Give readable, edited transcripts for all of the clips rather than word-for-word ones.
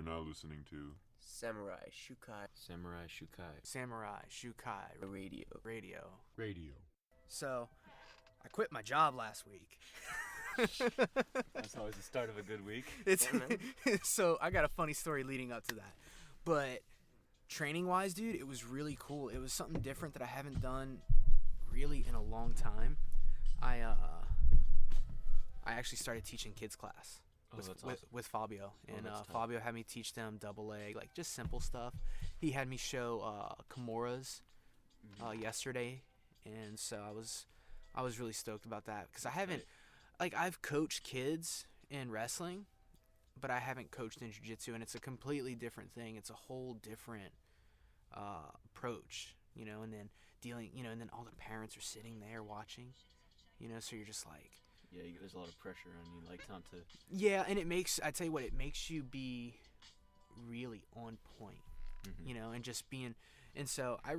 now listening to Samurai Shukai Samurai Shukai. Samurai Shukai Radio. radio. So, I quit my job last week. That's always the start of a good week. It's Yeah, man. So I got a funny story leading up to that, but training wise, dude, it was really cool. It was something different that I haven't done really in a long time. I actually started teaching kids class That's awesome. with Fabio, and that's tight. Fabio had me teach them double leg, like just simple stuff. He had me show Kimuras yesterday, and so I was really stoked about that because I haven't, like, I've coached kids in wrestling, but I haven't coached in jiu-jitsu, and it's a completely different thing. It's a whole different approach, you know, and then dealing, you know, and then all the parents are sitting there watching, you know, so you're just like, Yeah, there's a lot of pressure on you, like time to. yeah, and it makes, I tell you what, it makes you be really on point, you know, and just being, and so I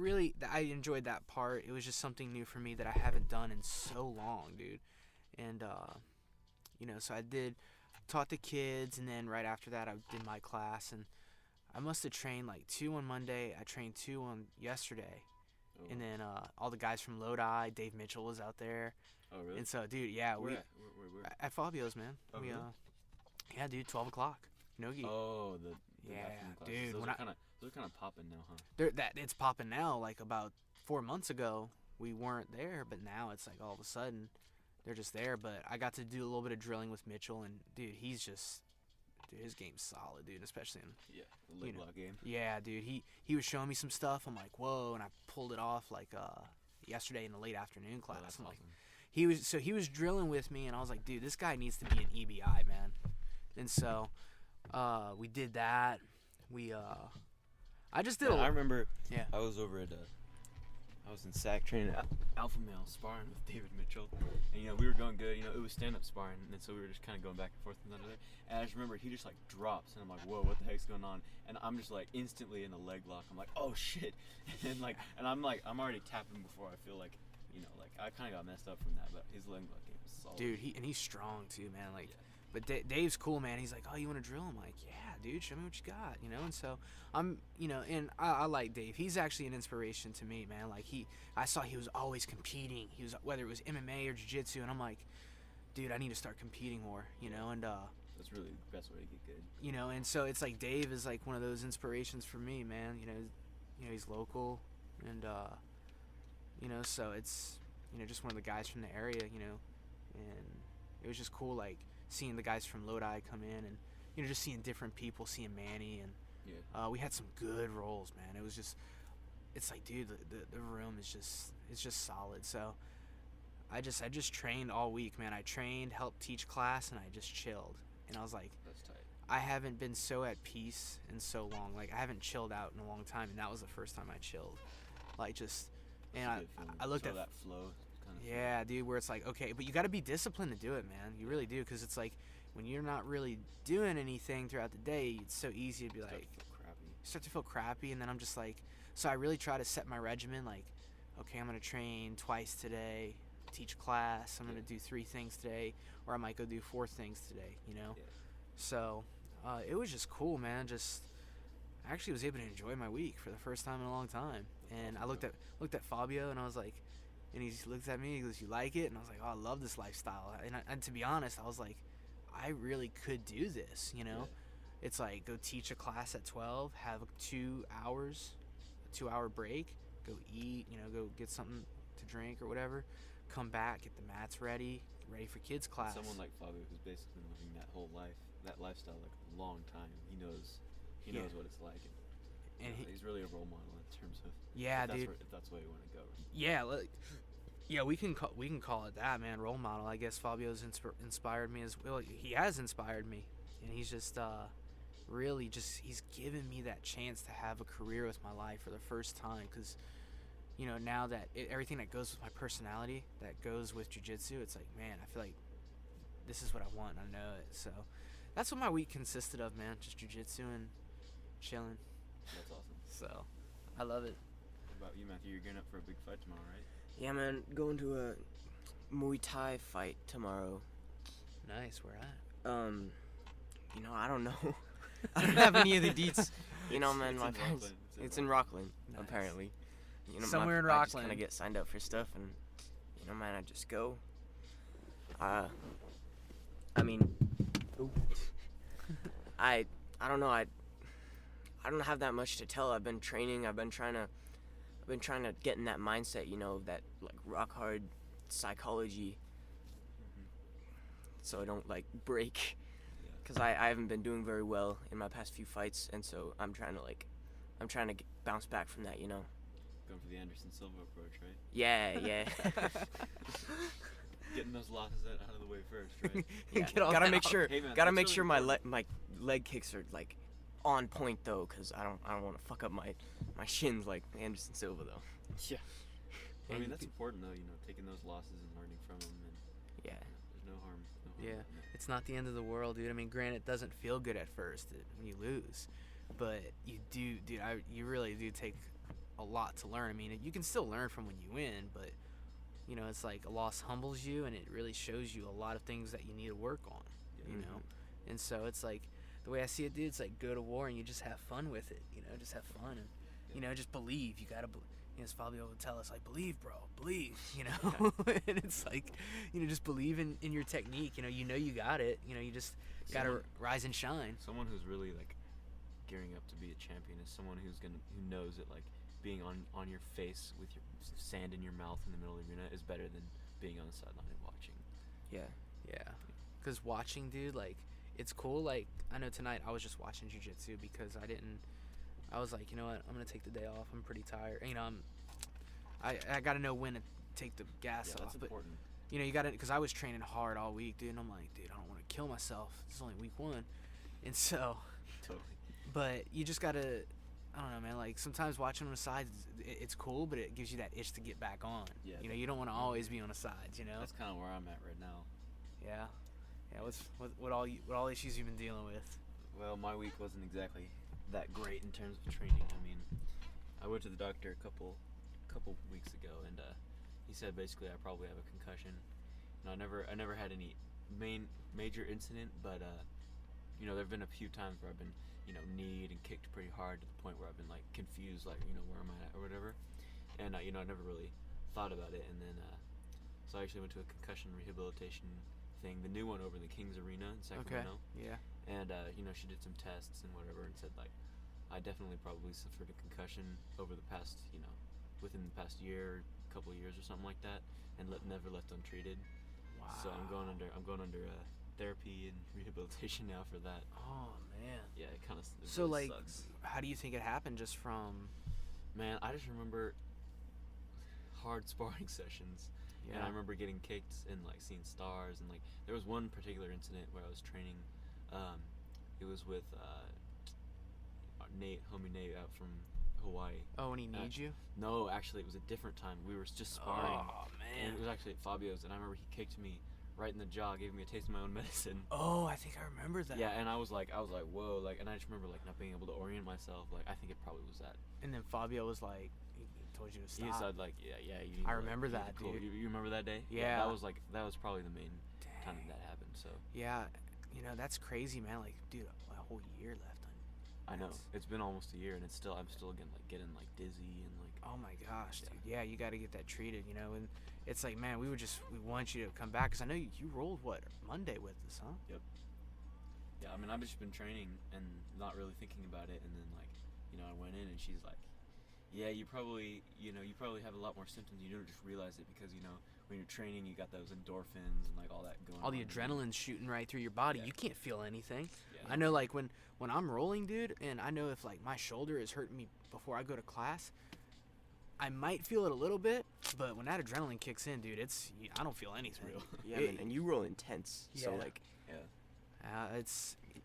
enjoyed that part. It was just something new for me that I haven't done in so long, dude. And, you know, so taught the kids, and then right after that I did my class, and I must have trained like 2 on Monday. I trained 2 on yesterday. Oh. And then all the guys from Lodi, Dave Mitchell was out there. Oh, really? And so, dude, yeah, Where we at? Where? at Fabio's, man. Oh, we really? yeah, dude, 12 o'clock. Nogi. Oh, the Yeah, afternoon classes. dude, Those when are kind of popping now, huh? It's popping now. Like about 4 months ago, we weren't there, but now it's like all of a sudden they're just there. But I got to do a little bit of drilling with Mitchell, and dude, his game's solid, dude, especially in. Yeah, the leg know, lock game. Yeah, dude, he was showing me some stuff. I'm like, whoa, and I pulled it off like yesterday in the late afternoon class. Oh, that's I'm like, awesome. he was drilling with me, and I was like, dude, this guy needs to be an EBI, man. And so we did that. I just did. I remember. Yeah. I was over at. I was in SAC training at Alpha Male sparring with David Mitchell, and you know we were going good. You know it was stand-up sparring, and so we were just kind of going back and forth and under there. And I just remember he just like drops, and I'm like, whoa, what the heck's going on? And I'm just like instantly in the leg lock. I'm like, oh shit, and I'm I'm already tapping before I feel like, you know, like I kind of got messed up from that, but his leg lock game was solid. Dude, he's strong too, man. Like, Yeah. but Dave's cool, man. He's like, oh, you want to drill? I'm like, yeah, dude, show me what you got, you know. And so I'm, you know, and I like Dave. He's actually an inspiration to me, man. Like I saw he was always competing. He was, whether it was MMA or jiu-jitsu, and I'm like, dude, I need to start competing more, you know. And That's really the best way to get good. you know, and so it's like Dave is like one of those inspirations for me, man. You know, he's local, and you know, so it's, you know, just one of the guys from the area, you know, and it was just cool, like seeing the guys from Lodi come in, and you know, just seeing different people, seeing Manny, and Yeah. we had some good rolls, man. It was just, it's like, dude, the room is just solid. So I just trained all week, man. I trained, helped teach class, and I just chilled. And I was like, That's tight. I haven't been so at peace in so long. Like, I haven't chilled out in a long time, and that was the first time I chilled. Like, just, and It's a good feeling. I looked Feel at that flow. Kind of yeah, dude, where it's like, okay, but you got to be disciplined to do it, man. You really do, because it's like when you're not really doing anything throughout the day, it's so easy to be like, start to feel crappy, and then I'm just like, so I really try to set my regimen, like, okay, I'm going to train twice today, teach class, I'm going to do 3 things today, or I might go do 4 things today, you know? Yeah. So it was just cool, man. Just, I actually was able to enjoy my week for the first time in a long time. And I looked at Fabio, and I was like, and he looked at me, he goes, you like it? And I was like, oh, I love this lifestyle. And to be honest, I was like, I really could do this, you know? Yeah. It's like, go teach a class at 12, have 2 hours, a 2-hour break, go eat, you know, go get something to drink or whatever, come back, get the mats ready for kids class. Someone like Fabio who's basically been living that whole life, that lifestyle, like a long time. He knows what it's like, and he's really a role model in terms of dude. If that's where you want to go. Yeah, yeah, we can call it that, man. Role model. I guess Fabio's inspired me as well. He has inspired me, and he's just really just, he's given me that chance to have a career with my life for the first time. Because, you know, now that everything that goes with my personality, that goes with jiu-jitsu, it's like, man, I feel like this is what I want, and I know it. So that's what my week consisted of, man. Just jiu-jitsu and chilling. That's awesome. So I love it. What about you, Matthew? You're getting up for a big fight tomorrow, right? Yeah, man. Going to a Muay Thai fight tomorrow. Nice. Where at? You know, I don't know. I don't have any of the deets. You know, man, It's my in parents. Rockland. It's in Rockland, Nice. apparently. You know, Somewhere in I just kind Rockland. of get signed up for stuff, and you know, man, I just go. I mean, I don't know. I don't have that much to tell. I've been training. I've been trying to get in that mindset. You know, that like rock hard psychology, so I don't like break. Because I haven't been doing very well in my past few fights, and so I'm trying to bounce back from that, you know. Going for the Anderson Silva approach, right? Yeah. Getting those losses out of the way first, right? Yeah. Get all Gotta that make out. sure, Hey, man, gotta that's make really sure important. my leg kicks are like on point though, because I don't want to fuck up my shins like Anderson Silva though. Yeah. I And mean, that's important though, you know, taking those losses and learning from them, and Yeah. there's no harm. Yeah. in that. It's not the end of the world, dude. I mean, granted, it doesn't feel good at first when you lose, but you do, dude. You really do take a lot to learn. I mean, you can still learn from when you win, but you know, it's like a loss humbles you, and it really shows you a lot of things that you need to work on. You know, and so it's like the way I see it, dude. It's like go to war and you just have fun with it. You know, just have fun and you know, just believe. You gotta. You know, as Fabio would tell us, like, believe, bro, believe, you know? And it's like, you know, just believe in your technique. You know you got it. You know, you just got to rise and shine. Someone who's really like gearing up to be a champion is someone who knows that like being on your face with your sand in your mouth in the middle of the arena is better than being on the sideline and watching. Yeah. Yeah. Because watching, dude, like, it's cool. Like, I know tonight I was just watching jiu-jitsu because I was like, you know what, I'm going to take the day off. I'm pretty tired. You know, I got to know when to take the gas Yeah, off. that's But, important. you know, you got to, because I was training hard all week, dude. And I'm like, dude, I don't want to kill myself. It's only week 1. And so, Totally. but you just got to, I don't know, man. Like, sometimes watching on the sides, it's cool, but it gives you that itch to get back on. Yeah, You know, you don't want to always be on the sides, you know? That's kind of where I'm at right now. Yeah. Yeah, what all issues you've been dealing with? Well, my week wasn't exactly that great in terms of training. I mean, I went to the doctor a couple weeks ago, and he said basically I probably have a concussion. And I never had any major incident, but you know, there've been a few times where I've been, you know, kneed and kicked pretty hard to the point where I've been like confused, like, you know, where am I at or whatever. And you know, I never really thought about it, and then so I actually went to a concussion rehabilitation thing, the new one over in the Kings Arena in Sacramento. Okay. Yeah. And you know, she did some tests and whatever, and said like I definitely probably suffered a concussion over the past, you know, within the past year, couple of years or something like that, and never left untreated. Wow. So I'm going under therapy and rehabilitation now for that. Oh man. Yeah, it kind of So really like, sucks. how do you think it happened? Just from? Man, I just remember hard sparring sessions. And I remember getting kicked and like seeing stars, and like there was one particular incident where I was training. It was with homie Nate out from Hawaii. Oh, and he needs you? No, actually it was a different time. We were just sparring. Oh And man. it was actually at Fabio's, and I remember he kicked me right in the jaw, gave me a taste of my own medicine. Oh, I think I remember that. Yeah, and I was like, whoa, like, and I just remember like not being able to orient myself. Like, I think it probably was that. And then Fabio was like, he told you to stop. He said like, yeah. You need I to, remember you need that, to cool. dude. You remember that day? Yeah. That was probably the main time Dang. that happened. So Yeah, you know, that's crazy, man. Like, dude, a whole year left on. I know That's- it's been almost a year, and I'm still getting like dizzy and like. Oh my gosh, Yeah. dude. Yeah, you got to get that treated, you know. And it's like, man, we want you to come back because I know you rolled Monday with us, huh? Yeah, I mean, I've just been training and not really thinking about it, and then like, you know, I went in and she's like, yeah, you probably have a lot more symptoms. You don't just realize it because, you know, when you're training, you got those endorphins and like all that going on. All the adrenaline shooting right through your body. Yeah. You can't feel anything. Yeah. I know, like, when I'm rolling, dude, and I know if, like, my shoulder is hurting me before I go to class, I might feel it a little bit, but when that adrenaline kicks in, dude, I don't feel anything. real. Yeah, man, and you roll intense. So Yeah. like,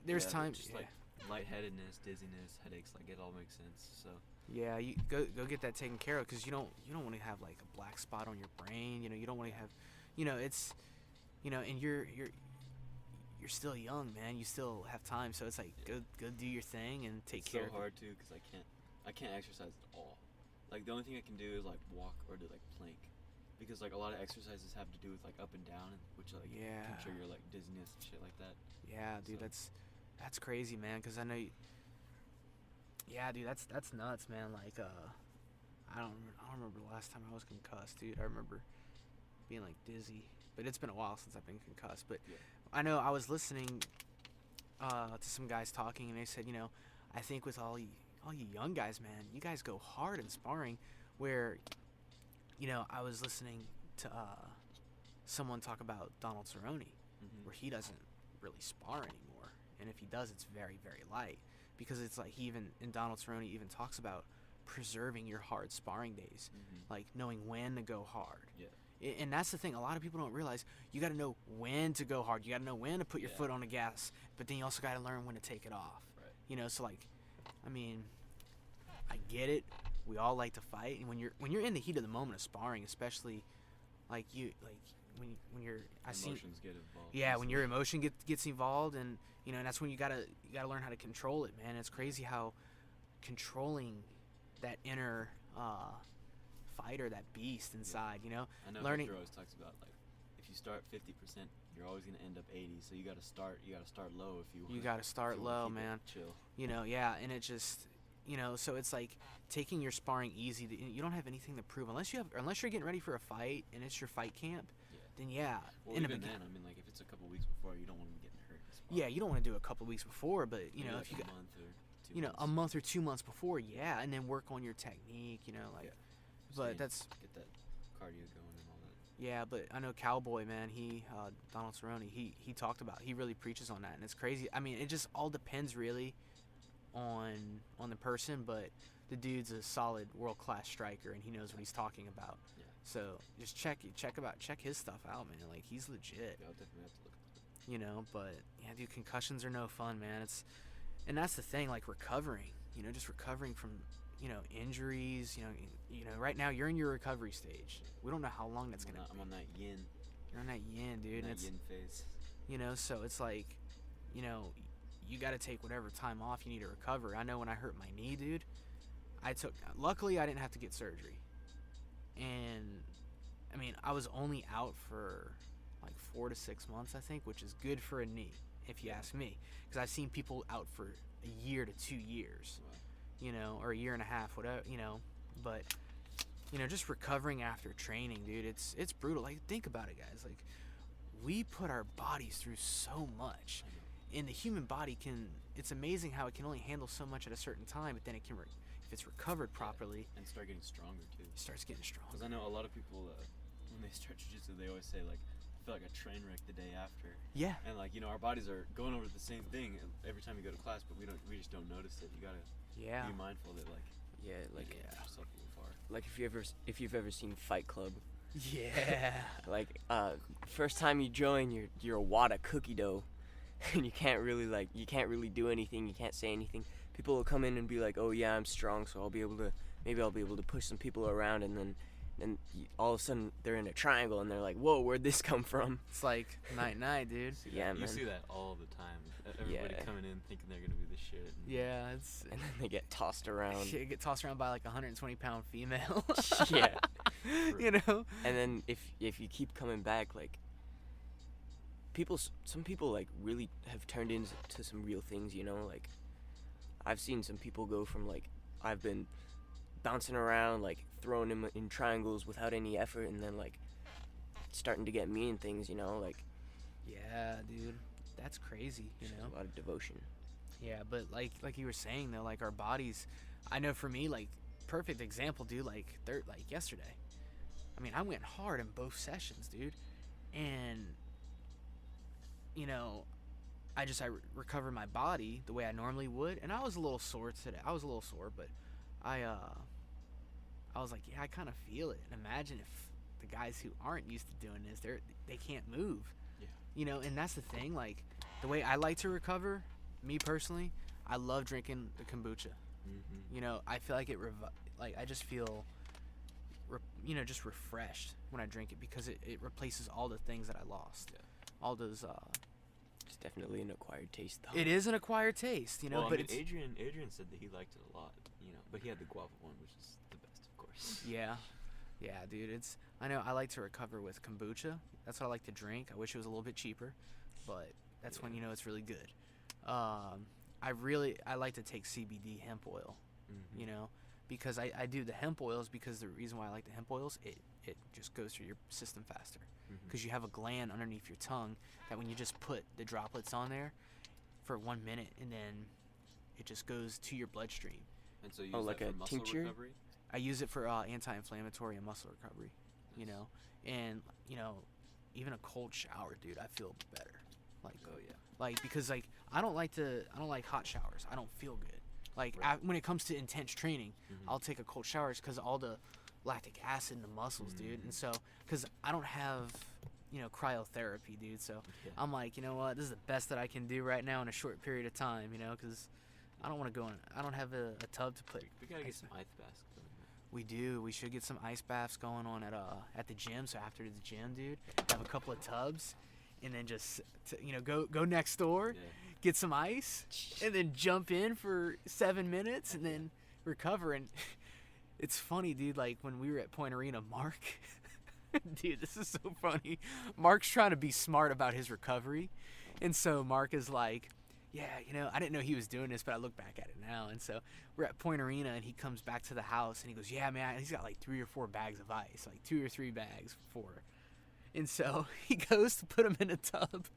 There's Yeah, times, just like lightheadedness, dizziness, headaches, like it all makes sense. So yeah, you go get that taken care of because you don't want to have like a black spot on your brain. You know, you don't want to have, you know, it's, you know, and you're still young, man. You still have time, so it's like go do your thing and take it's care. so hard too because I can't exercise at all. Like the only thing I can do is like walk or do like plank, because like a lot of exercises have to do with like up and down, which like Yeah. can trigger like dizziness and shit like that. Yeah, dude, So- That's crazy, man. Because I know. Yeah, dude, that's nuts, man. Like, I don't remember the last time I was concussed, dude. I remember being like dizzy, but it's been a while since I've been concussed. But Yeah. I know I was listening to some guys talking, and they said, I think with all you young guys, man, you guys go hard in sparring. Where, I was listening to someone talk about Donald Cerrone, where he doesn't really spar anymore, and if he does, it's very, very light, because it's like Donald Cerrone even talks about preserving your hard sparring days, like knowing when to go hard. Yeah. And that's the thing. A lot of people don't realize you got to know when to go hard. You got to know when to put your foot on the gas, but then you also got to learn when to take it off. Right. So like, I mean, I get it. We all like to fight, and when you're in the heat of the moment of sparring, especially when you're Emotions get involved. Yeah, when your emotion gets involved, and and that's when you gotta learn how to control it, man. It's crazy how controlling that inner fighter, that beast inside, I know learning. Victor always talks about, like, if you start 50%, you're always gonna end up 80. So you gotta start low if you. You gotta start low, man. Chill. Yeah, and it just. So it's like taking your sparring easy. You don't have anything to prove unless you're getting ready for a fight and it's your fight camp. Then Well, even then, I mean, like, if it's a couple weeks before, you don't want to be getting hurt. Yeah, you don't want to do it a couple weeks before, but Maybe like if you a got month or 2 months. a month or 2 months before, and then work on your technique. But that's get that cardio going and all that. Yeah, but I know Cowboy, man. Donald Cerrone, he talked about. He really preaches on that, and it's crazy. I mean, it just all depends really on the person, but the dude's a solid world-class striker, and he knows what he's talking about. Yeah. So just check his stuff out, man. Like, he's legit. Yeah, I'll definitely have to look at it. But yeah, dude, concussions are no fun, man. And that's the thing, like recovering. Just recovering from injuries. Right now you're in your recovery stage. We don't know how long that's gonna be. I'm on that yin. You're on that yin, dude. That yin phase. So it's like, you got to take whatever time off you need to recover. I know when I hurt my knee, dude, luckily I didn't have to get surgery. And I mean, I was only out for like 4 to 6 months, I think, which is good for a knee, if you ask me. Because I've seen people out for a year to 2 years, or a year and a half, whatever, But, just recovering after training, dude, it's brutal. Like, think about it, guys. Like, we put our bodies through so much. And the human body it's amazing how it can only handle so much at a certain time, but then it can, if it's recovered properly. And start getting stronger, too. It starts getting stronger. Because I know a lot of people, when they start jiu-jitsu, they always say, like, I feel like a train wreck the day after. Yeah. And, like, our bodies are going over the same thing every time you go to class, but we just don't notice it. You gotta be mindful that, like, yourself a little far. Like if you've ever seen Fight Club. Yeah. Like first time you join, you're a wad of cookie dough, and you can't really do anything. You can't say anything. People will come in and be like, "Oh yeah, I'm strong, so I'll be able to push some people around," and then all of a sudden they're in a triangle and they're like, "Whoa, where'd this come from?" It's like night, dude. Yeah, man. You see that all the time. Everybody coming in thinking they're gonna be the shit. Yeah, and then they get tossed around. Shit, get tossed around by like a 120-pound female. Yeah. And then if you keep coming back, like some people like really have turned into some real things. Like I've seen some people go from like I've been bouncing around, like throwing him in triangles without any effort, and then like starting to get mean things, like. Yeah, dude, that's crazy. A lot of devotion. Yeah, but like you were saying though, like our bodies. I know for me, like perfect example, dude. Like yesterday, I mean, I went hard in both sessions, dude, and I recovered my body the way I normally would, and I was a little sore today. But I was like, yeah, I kind of feel it. And imagine if the guys who aren't used to doing this, they can't move. Yeah. And that's the thing. Like the way I like to recover, me personally, I love drinking the kombucha. Mm-hmm. I feel like I just feel, just refreshed when I drink it because it replaces all the things that I lost. Yeah. All those. It's definitely an acquired taste, though. It is an acquired taste, Well, but it's Adrian said that he liked it a lot, but he had the guava one, which is the best, of course. Yeah, dude. I know I like to recover with kombucha. That's what I like to drink. I wish it was a little bit cheaper, but that's when it's really good. I like to take CBD hemp oil, you know, because I do the hemp oils because the reason why I like the hemp oils, it just goes through your system faster because you have a gland underneath your tongue that when you just put the droplets on there for 1 minute and then it just goes to your bloodstream. And so you Oh, use like that a for muscle tincture? recovery? I use it for anti-inflammatory and muscle recovery, you know, and you know, even a cold shower, dude, I feel better. Like, Oh yeah. like because like I don't like hot showers. I don't feel good. Like Right. when it comes to intense training, I'll take a cold shower because all the lactic acid in the muscles, dude. And so because I don't have cryotherapy, dude. So Yeah. I'm like, you know what, this is the best that I can do right now in a short period of time, you know, because I don't want to go in. I don't have a tub to put. We gotta get ice some ice baths going. We do. We should get some ice baths going on at the gym. So after the gym, dude, have a couple of tubs, and then just go next door, Yeah. get some ice, and then jump in for 7 minutes, and then recover. And it's funny, dude. Like when we were at Point Arena, Mark, dude, this is so funny. Mark's trying to be smart about his recovery, and so Mark is like, yeah, I didn't know he was doing this, but I look back at it now. And so we're at Point Arena, and he comes back to the house, and he goes, yeah, man, he's got like 3 or 4 bags of ice, like 2 or 3 bags, 4. And so he goes to put them in a tub.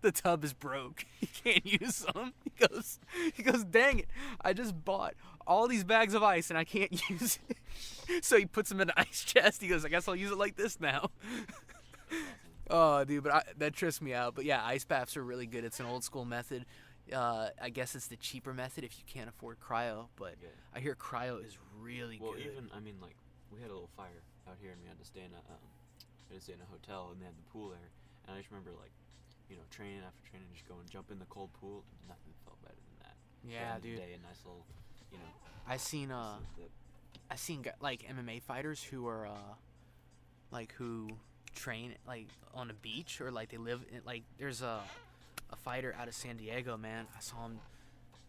The tub is broke. He can't use them. He goes, dang it, I just bought all these bags of ice, and I can't use it. So he puts them in an ice chest. He goes, I guess I'll use it like this now. Oh, dude, but that trips me out. But yeah, ice baths are really good. It's an old school method. I guess it's the cheaper method if you can't afford cryo. But Yeah. I hear cryo is really Well, good. even like we had a little fire out here, and we had to stay in a hotel, and they had the pool there. And I just remember like, training after training, just go and jump in the cold pool. Nothing felt better than that. Yeah, End of the dude. Day, a nice little, I seen nice little dip. I seen like MMA fighters who are who train like on a beach or like they live in, like there's a fighter out of San Diego, man. I saw him.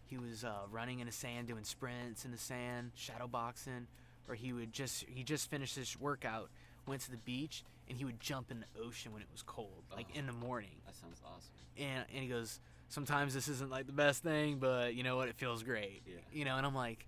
He was running in the sand, doing sprints in the sand, shadow boxing, or he just finished his workout, went to the beach, and he would jump in the ocean when it was cold, like in the morning. That sounds awesome. And he goes, sometimes this isn't like the best thing, but you know what, it feels great. Yeah. And I'm like,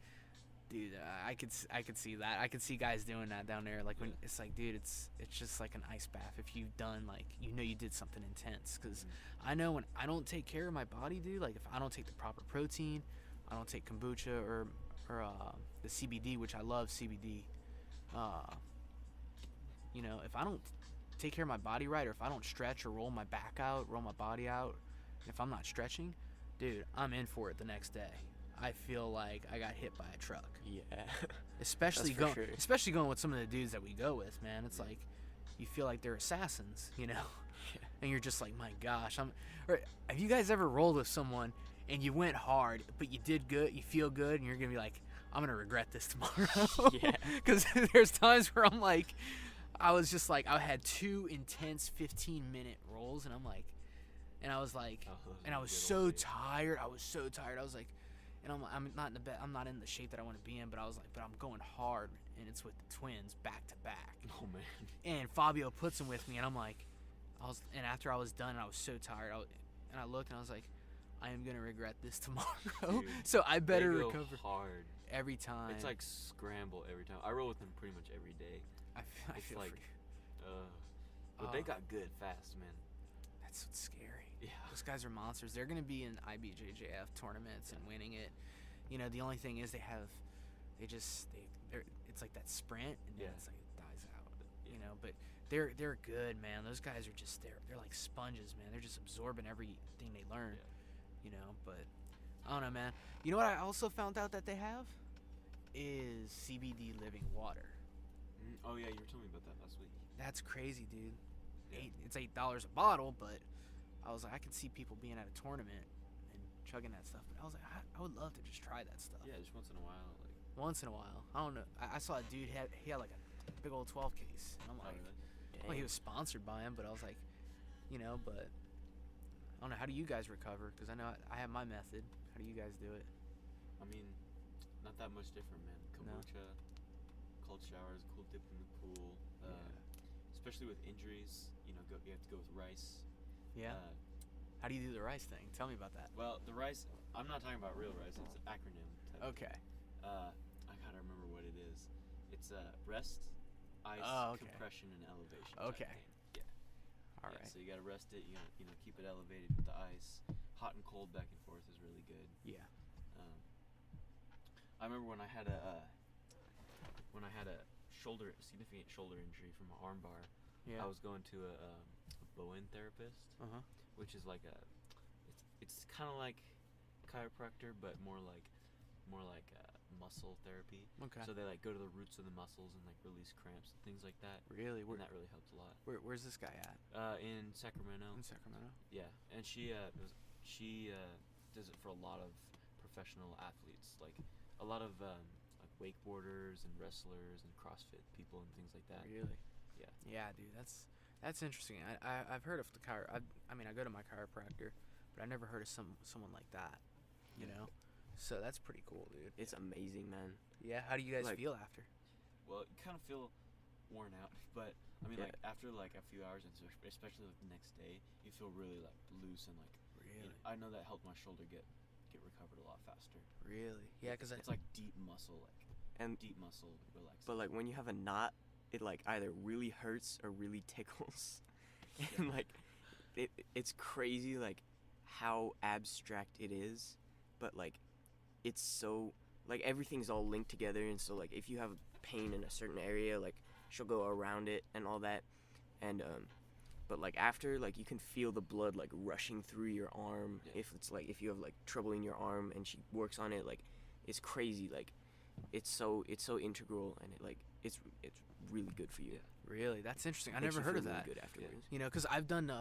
dude, I could see that. I could see guys doing that down there. Like when it's like, dude, it's just like an ice bath. If you've done like, you did something intense. Because I know when I don't take care of my body, dude. Like if I don't take the proper protein, I don't take kombucha or the CBD, which I love CBD. If I don't take care of my body right, or if I don't stretch or roll my back out, roll my body out, if I'm not stretching, dude, I'm in for it the next day. I feel like I got hit by a truck. Yeah. Especially That's for sure. especially going with some of the dudes that we go with, man. It's like you feel like they're assassins, Yeah. And you're just like, my gosh, have you guys ever rolled with someone and you went hard, but you did good, you feel good, and you're gonna be like, I'm gonna regret this tomorrow? Yeah. Because there's times where I'm like, I was just like, I had 2 intense 15-minute rolls, and I'm like, and I was like, and I was so tired. I was like, and I'm not in the shape that I want to be in, but I was like, but I'm going hard, and it's with the twins back to back. Oh man. And Fabio puts them with me, and I'm like, and after I was done, and I was so tired, and I looked, and I was like, I am gonna regret this tomorrow. Dude, so I better they go recover hard every time. It's like scramble every time. I roll with them pretty much every day. I It's feel like, for you. but they got good fast, man. That's what's scary. Yeah. Those guys are monsters. They're gonna be in IBJJF tournaments and winning it. The only thing is they're it's like that sprint, and then it's like it dies out. But they're good, man. Those guys are just they're like sponges, man. They're just absorbing everything they learn. But I don't know, man. You know what I also found out that they have is CBD living water. Oh yeah, you were telling me about that last week. That's crazy, dude. Yeah. It's $8 a bottle, but I was like, I could see people being at a tournament and chugging that stuff. But I was like, I would love to just try that stuff. Yeah, just once in a while, like. Once in a while. I don't know. I saw a dude he had like a big old 12 case, and I'm like, well, he was sponsored by him, but I was like, but I don't know. How do you guys recover? Because I know I have my method. How do you guys do it? I mean, not that much different, man. Kombucha, cold showers, cold dip in the pool. Especially with injuries, you have to go with rice. Yeah. How do you do the rice thing? Tell me about that. Well, the rice. I'm not talking about real rice. It's an acronym. Type. Okay. I gotta remember what it is. It's rest, ice, compression, and elevation. type Okay. thing. Yeah. All Yeah, right. So you gotta rest it. You gotta keep it elevated with the ice. Hot and cold back and forth is really good. Yeah. I remember when I had a significant shoulder injury from an arm bar. Yeah. I was going to a Bowen therapist, which is like it's kind of like chiropractor, but more like muscle therapy. Okay. So they like go to the roots of the muscles and like release cramps and things like that. Really? And that really helps a lot. Where's this guy at? In Sacramento. In Sacramento. Yeah, and she does it for a lot of professional athletes, like a lot of like wakeboarders and wrestlers and CrossFit people and things like that. Really? Yeah. Yeah, dude. That's interesting. I've heard of the I mean, I go to my chiropractor, but I never heard of someone like that. You know. So that's pretty cool, dude. It's amazing, man. Yeah. How do you guys Like- feel after? Well, you kind of feel worn out, but I mean, Yeah. like after like a few hours, and especially like the next day, you feel really like loose and like. Really? I know that helped my shoulder get recovered a lot faster. Really? Yeah, because It's like deep muscle, And deep muscle relaxation. but like when you have a knot, it like either really hurts or really tickles, and like it's crazy like how abstract it is, but like it's so like everything's all linked together, and so like if you have pain in a certain area, like she'll go around it and all that, and but like after, like you can feel the blood like rushing through your arm. Yeah. If you have like trouble in your arm and she works on it, like it's crazy. Like it's so integral, and it's really good for you. Yeah. really, that's interesting. I Makes never you heard feel of really that. good afterwards. You know, because I've done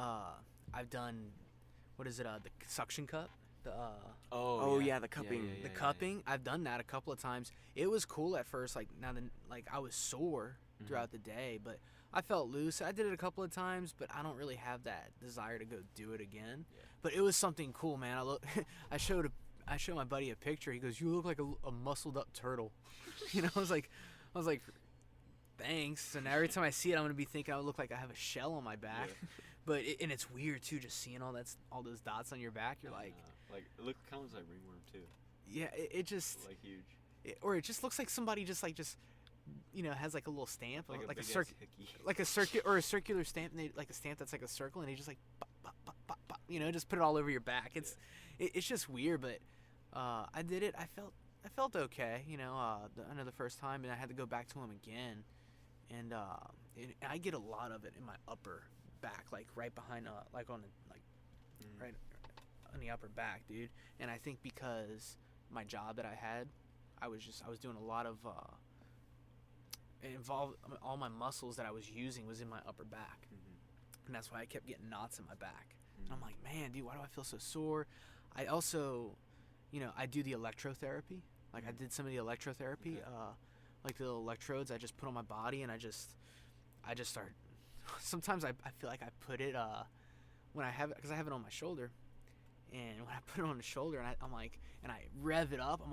what is it? The suction cup. Oh yeah, the cupping. The cupping. I've done that a couple of times. It was cool at first. Like I was sore throughout the day, but I felt loose. I did it a couple of times, but I don't really have that desire to go do it again. Yeah. But it was something cool, man. I showed my buddy a picture. He goes, "You look like a muscled up turtle." You know, I was like, thanks. And every time I see it, I'm gonna be thinking I would look like I have a shell on my back. Yeah. But and it's weird too, just seeing all those dots on your back. You're like, it looks kind of like ringworm too. yeah, it just Like huge. or it just looks like somebody just you know, has like a little stamp, like a big-ass circuit, hickey. like a circuit or a circular stamp, and like a stamp that's like a circle, and they just like, bop, bop, bop, bop, bop, you know, just put it all over your back. It's just weird, but I did it. I felt okay, you know. I know the first time, and I had to go back to him again, and I get a lot of it in my upper back, like right behind, like on right on the upper back, dude. And I think because my job that I had, I was doing a lot of it involved all my muscles that I was using was in my upper back, and that's why I kept getting knots in my back. And I'm like, man, dude, why do I feel so sore? I also, you know, I do the electrotherapy. Like I did some of the electrotherapy, like the little electrodes I just put on my body, and I just start. Sometimes I feel like I put it when I have it, because I have it on my shoulder, and when I put it on the shoulder and I'm like, and I rev it up, I'm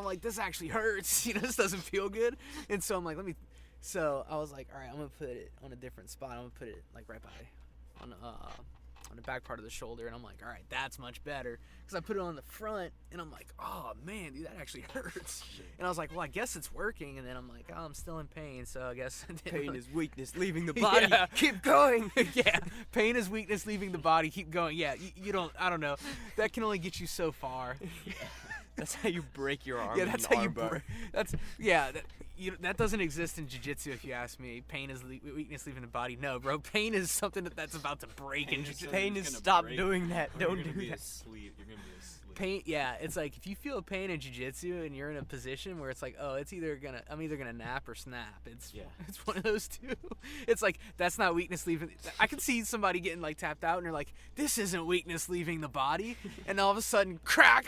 like, this actually hurts, you know, this doesn't feel good. And so I'm like, so I was like, all right, I'm gonna put it on a different spot. I'm gonna put it like right by on the back part of the shoulder, and I'm like, all right, that's much better, because I put it on the front, and I'm like, oh man, dude, that actually hurts. And I was like, well, I guess it's working. And then I'm like, oh, I'm still in pain, so I guess Pain is weakness leaving the body. Yeah. Keep going. Yeah, pain is weakness leaving the body. Keep going. Yeah, you don't. I don't know. That can only get you so far. That's how you break your arm. Yeah, with that's an how you. arm bar. That doesn't exist in jiu-jitsu, if you ask me. Pain is weakness leaving the body. No, bro. Pain is something that's about to break in jiu-jitsu. Pain is gonna stop break. doing that. You're Don't gonna do be that. asleep. You're gonna be asleep. Pain, yeah, it's like if you feel pain in jiu-jitsu and you're in a position where it's like, oh, I'm either gonna nap or snap. It's one of those two. It's like that's not weakness leaving. I can see somebody getting like tapped out and they're like, this isn't weakness leaving the body, and all of a sudden, crack,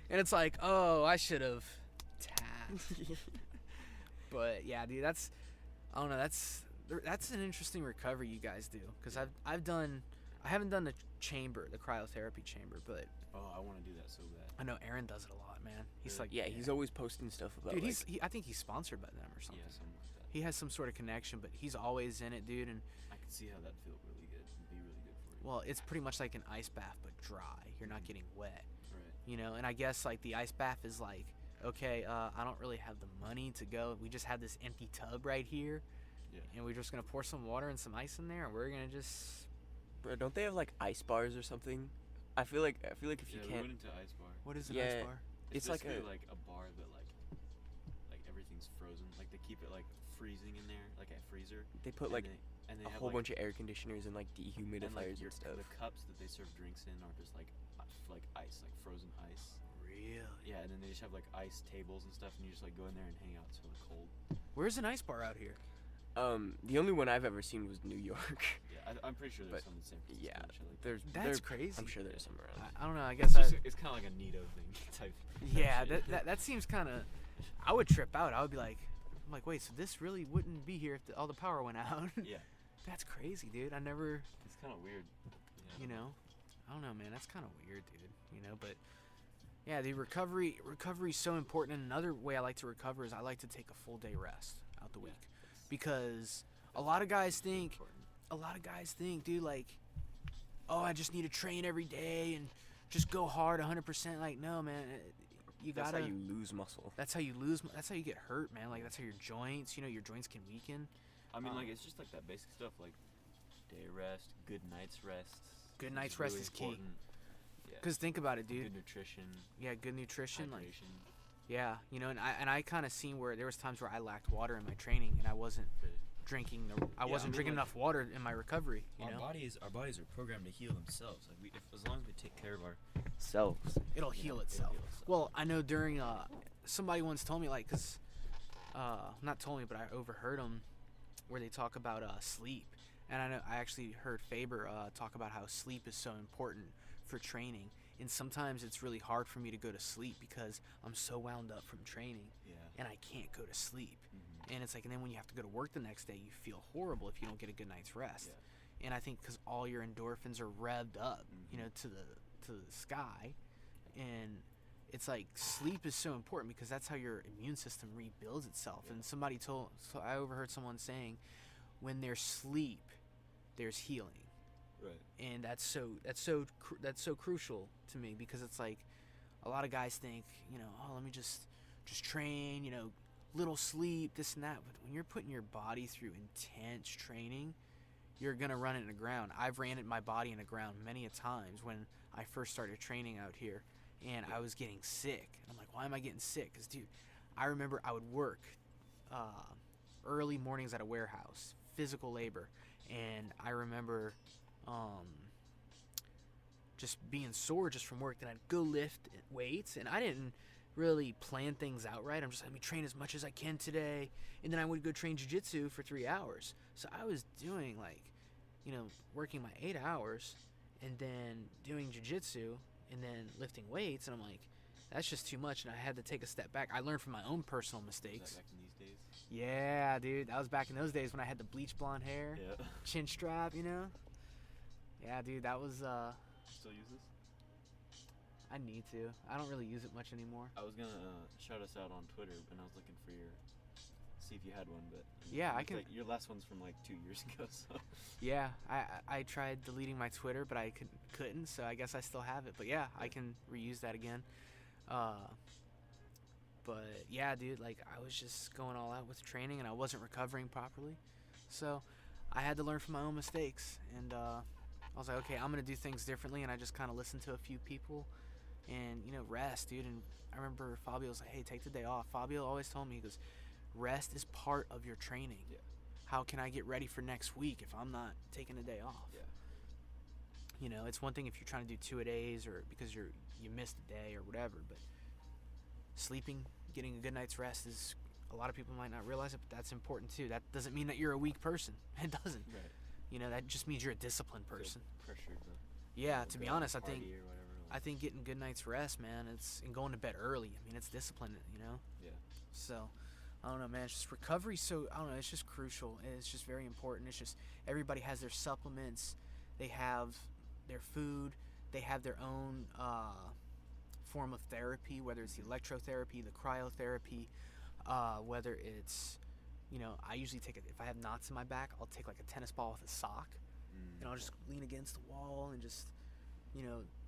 and it's like, oh, I should have tapped. But yeah, dude, I don't know, that's an interesting recovery you guys do, because I haven't done the chamber, the cryotherapy chamber, but Oh, I want to do that so bad. I know Aaron does it a lot, man. He's like, Yeah, he's always posting stuff about. dude, like, I think he's sponsored by them or something. Yeah, something like that. He has some sort of connection, but he's always in it, dude. And I can see how that feel really well, it's pretty much like an ice bath but dry. You're not getting wet. Right. You know, and I guess like the ice bath is like, okay, I don't really have the money to go. We just have this empty tub right here, Yeah. and we're just gonna pour some water and some ice in there, and we're gonna just. Bro, don't they have like ice bars or something? I feel like if you We can't. went into ice bar. What is an Yeah. ice bar? It's like basically a- like a bar that like everything's frozen. Like they keep it like freezing in there, like a freezer. They put and like they a have, whole like, bunch of air conditioners and like dehumidifiers and, like, and stuff. The cups that they serve drinks in are just like ice, like frozen ice. Really? Yeah, and then they just have like ice tables and stuff, and you just like go in there and hang out till it's cold. Where's an ice bar out here? The only one I've ever seen was New York. Yeah, I'm pretty sure there's But, some in San Francisco. yeah, and shit like that. There's That's there- crazy. I'm sure there's some around. I don't know. I guess It's kind of like a neato thing type. Yeah, shit. that seems kind of. I would trip out. I would be like, I'm like, wait, so this really wouldn't be here if all the power went out? Yeah, That's crazy, dude. I never, it's kind of weird. Yeah. you know, I don't know, man. That's kind of weird, dude. You know, but yeah, the recovery's so important. And another way I like to recover is I like to take a full day rest out the week, because a lot of guys think, dude, like, oh, I just need to train every day and just go hard 100%. Like, no, man. You That's gotta. how you lose muscle. That's how you get hurt, man. Like, that's how your joints, your joints can weaken. I mean, like, it's just like that basic stuff, like day rest, good night's rest. Good night's rest really is key. important. Yeah. Cause think about it, dude. Good nutrition, Yeah, good nutrition. Like, hydration. yeah, and I kind of seen where there was times where I lacked water in my training, and I wasn't drinking. I wasn't drinking like, enough water in my recovery. You Our know, bodies are programmed to heal themselves. Like as long as we take care of Selves. it'll heal itself. Well, I know during somebody once told me, like, cause not told me, but I overheard them where they talk about sleep, and I actually heard Faber talk about how sleep is so important for training, and sometimes it's really hard for me to go to sleep because I'm so wound up from training, Yeah. and I can't go to sleep. Mhm. And it's like, and then when you have to go to work the next day, you feel horrible if you don't get a good night's rest. Yeah. And I think because all your endorphins are revved up, Mhm. to the sky, and it's like sleep is so important because that's how your immune system rebuilds itself. Yeah. And so I overheard someone saying, when there's sleep, there's healing. Right. And that's so crucial to me, because it's like a lot of guys think, oh, let me just train, little sleep, this and that. But when you're putting your body through intense training, you're gonna run it in the ground. I've ran my body in the ground many a times when I first started training out here, and I was getting sick. And I'm like, why am I getting sick? Because, dude, I remember I would work early mornings at a warehouse, physical labor, and I remember just being sore just from work. Then I'd go lift weights, and I didn't really plan things out right. I'm just like, let me train as much as I can today, and then I would go train jiu-jitsu for 3 hours. So I was doing working my 8 hours, and then doing jiu-jitsu, and then lifting weights, and I'm like, that's just too much, and I had to take a step back. I learned from my own personal Is mistakes. that back in these days? Yeah, dude, that was back in those days when I had the bleach blonde hair, Yeah. chin strap, Yeah, dude, that was Still use this? I need to. I don't really use it much anymore. I was gonna shout us out on Twitter, and I was looking for see if you had one, but Yeah, it I looks can- like your last one's from like 2 years ago. So Yeah, I tried deleting my Twitter, but I couldn't, so I guess I still have it. But yeah, I can reuse that again. But yeah, dude, like, I was just going all out with training, and I wasn't recovering properly. So I had to learn from my own mistakes, and I was like, okay, I'm gonna do things differently. And I just kind of listened to a few people, and rest, dude. And I remember Fabio was like, hey, take the day off. Fabio always told me, he goes, rest is part of your training. Yeah. How can I get ready for next week if I'm not taking a day off? Yeah. It's one thing if you're trying to do 2 a days, or because you missed a day or whatever, but sleeping, getting a good night's rest is, a lot of people might not realize it, but that's important too. That doesn't mean that you're a weak person. It doesn't. Right. That just means you're a disciplined person. Pressured to Yeah, to be go out honest, I and think party or whatever, like, getting good night's rest, man, and going to bed early. I mean, it's discipline, Yeah. So, I don't know, man. It's just recovery. So, I don't know. It's just crucial. And it's just very important. It's just everybody has their supplements. They have their food. They have their own form of therapy, whether it's the electrotherapy, the cryotherapy, whether it's, I usually take it. If I have knots in my back, I'll take like a tennis ball with a sock, and I'll just lean against the wall and just,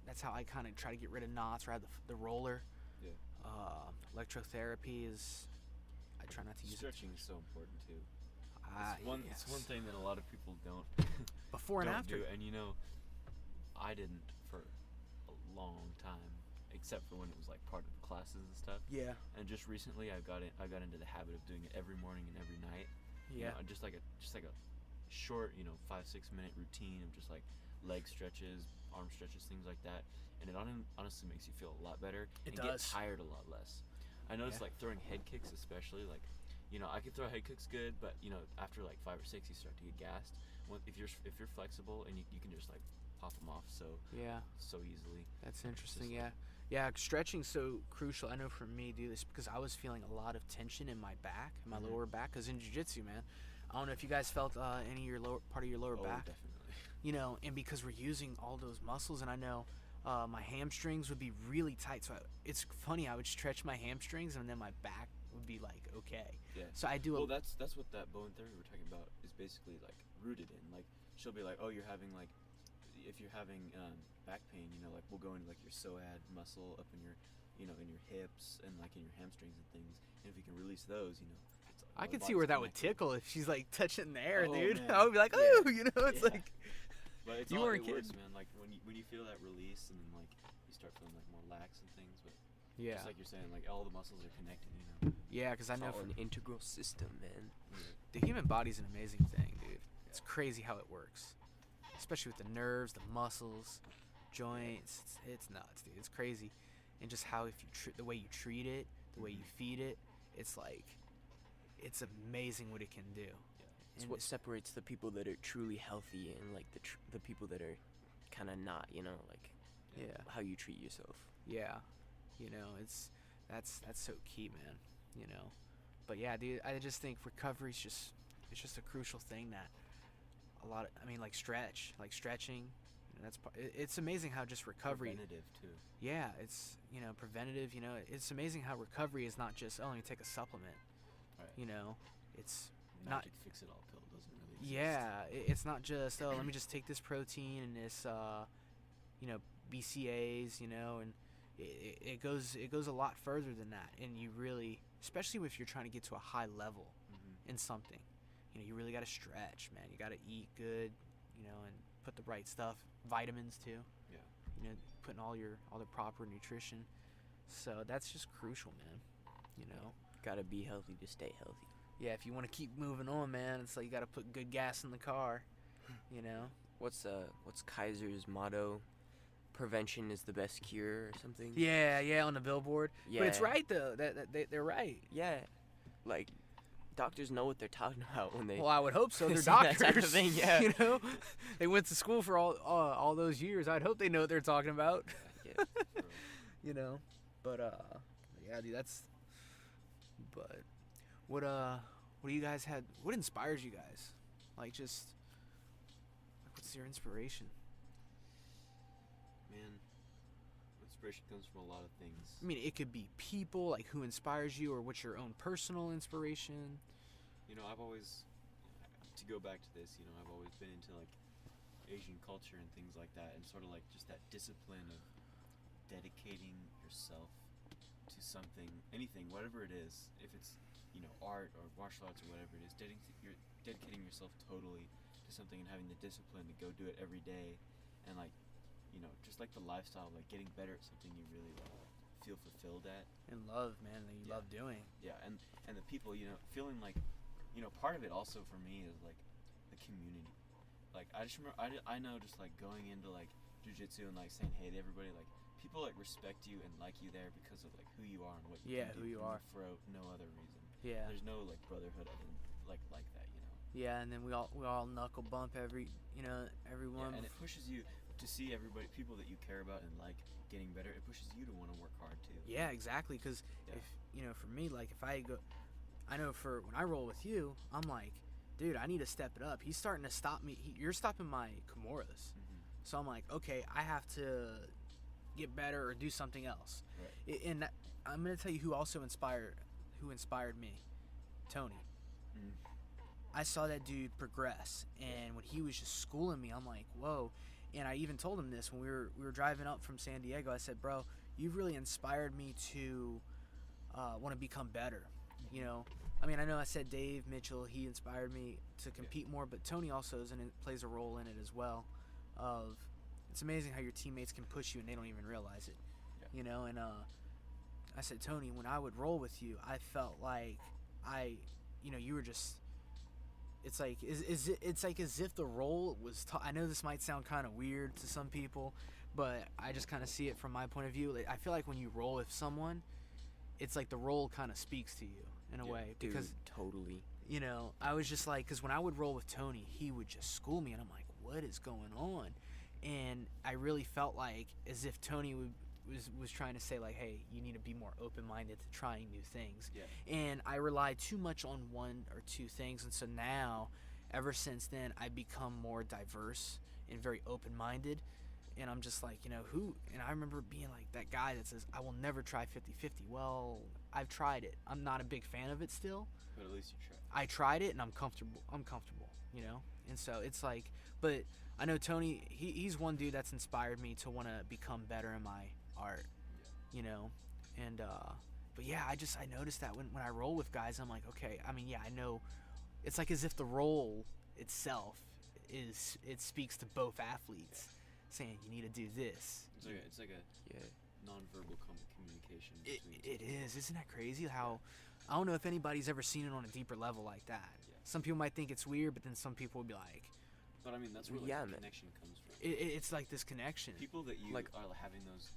that's how I kind of try to get rid of knots. Or I have the roller. Yeah. Electrotherapy is, I try not to use it. Stretching is so important too. Yes. It's one thing that a lot of people don't Before and don't after. do, and I didn't for a long time, except for when it was like part of the classes and stuff. Yeah. And just recently, I got into the habit of doing it every morning and every night. Yeah. Just like a short, 5-6 minute routine of just like leg stretches, arm stretches, things like that. And it honestly makes you feel a lot better. It and does. Get tired a lot less. I noticed like throwing head kicks, especially like, I could throw head kicks good, but after like 5 or 6, you start to get gassed. If you're flexible and you can just like pop them off so easily. That's interesting. Just Yeah, stretching's so crucial. I know for me, dude, it's because I was feeling a lot of tension in my back, in my lower back. Because in jiu-jitsu, man, I don't know if you guys felt any of your part of your lower back. Definitely. And because we're using all those muscles, and I know my hamstrings would be really tight. So it's funny, I would stretch my hamstrings, and then my back would be like okay. Yeah. So I do. Well, that's what that bone theory we're talking about is basically like rooted in. Like she'll be like, oh, you're having like, if you're having back pain, like we'll go into like your psoas muscle up in your, in your hips and like in your hamstrings and things. And if you can release those, it's like, I could see where that would tickle if she's like touching the air, dude. Man. I would be like, oh, it's like. But it's You all weren't it works, kidding. man. Like when you feel that release and then like you start feeling like more lax and things, but Yeah. just like you're saying, like all the muscles are connected, Yeah, because I It's know all an integral system, man. the human body's an amazing thing, dude. It's crazy how it works, especially with the nerves, the muscles, joints. It's nuts, dude. It's crazy, and just how if you the way you treat it, the way you feed it, it's like, it's amazing what it can do. It's And what separates the people that are truly healthy and like the people that are kind of not, like Yeah. how you treat yourself. Yeah, it's that's so key, man. But yeah, dude, I just think recovery's it's just a crucial thing that a lot of, like stretching. It's amazing how just recovery. Preventative too. Yeah, it's preventative. It's amazing how recovery is not just you take a supplement. Right. It's Magic fix it all pill doesn't really exist. yeah, it's not just let me just take this protein and this BCAAs, and it goes a lot further than that. And you really, especially if you're trying to get to a high level in something, you really got to stretch, man. You got to eat good, and put the right stuff, vitamins too. Yeah. Putting all the proper nutrition. So that's just crucial, man. Gotta be healthy to stay healthy. Yeah, if you want to keep moving on, man, it's like you got to put good gas in the car. What's Kaiser's motto? Prevention is the best cure, or something. Yeah, on the billboard. Yeah. But it's right though. They're right. Yeah, like doctors know what they're talking about when they. Well, I would hope so. They're See that doctors. type of thing, yeah. They went to school for all those years. I'd hope they know what they're talking about. Yeah. But yeah, dude, that's. But what do you guys had? What inspires you guys? Like just. What's your inspiration? Man, inspiration comes from a lot of things. I mean, it could be people, like who inspires you, or what's your own personal inspiration. I've always, to go back to this, I've always been into like Asian culture and things like that, and sort of like just that discipline of dedicating yourself to something, anything, whatever it is. If it's art or martial arts or whatever it is, you're dedicating yourself totally to something and having the discipline to go do it every day, and like just like the lifestyle, like getting better at something you really feel fulfilled at And love, man, that you love doing. Yeah, and the people, feeling like, part of it also for me is like the community. Like I just remember, I know just like going into like jiu-jitsu and like saying hey to everybody, like people like respect you and like you there because of like who you are and what you can do who you are for no other reason. Yeah. There's no like brotherhood like that, Yeah, and then we all knuckle bump everyone. Yeah, and it pushes you to see everybody, people that you care about and like getting better. It pushes you to want to work hard too. Yeah, exactly. Because if for me, like if I go, I know for when I roll with you, I'm like, dude, I need to step it up. He's starting to stop me. You're stopping my Kimuras. So I'm like, okay, I have to get better or do something else. Right. And I'm gonna tell you who inspired me, Tony. I saw that dude progress, and when he was just schooling me, I'm like, whoa. And I even told him this when we were driving up from San Diego. I said, bro, you've really inspired me to want to become better. You know, I mean, I know I said Dave Mitchell, he inspired me to compete more, but Tony also plays a role in it as well. It's amazing how your teammates can push you and they don't even realize it. Yeah. You know, and I said, Tony, when I would roll with you, I felt like you were just. It's like it's like as if the role was. I know this might sound kind of weird to some people, but I just kind of see it from my point of view. Like, I feel like when you roll with someone, it's like the role kind of speaks to you in a way, because totally. you know, I was just like, because when I would roll with Tony, he would just school me, and I'm like, what is going on? And I really felt like as if Tony was trying to say, like, hey, you need to be more open-minded to trying new things. Yeah. And I relied too much on one or two things, and so now, ever since then, I've become more diverse and very open-minded. And I'm just like, and I remember being like that guy that says, I will never try 50-50. Well, I've tried it. I'm not a big fan of it still. But at least you tried. I tried it, and I'm comfortable, And so it's like, but I know Tony, he's one dude that's inspired me to want to become better in my art, And, but yeah, I noticed that when I roll with guys, I'm like, okay, I mean, yeah, I know. It's like as if the role itself it speaks to both athletes, saying you need to do this. It's like a non-verbal communication. It is. Isn't that crazy? How I don't know if anybody's ever seen it on a deeper level like that. Yeah. Some people might think it's weird, but then some people would be like, but I mean, that's where the connection comes from. It's like this connection. People that you like, are having those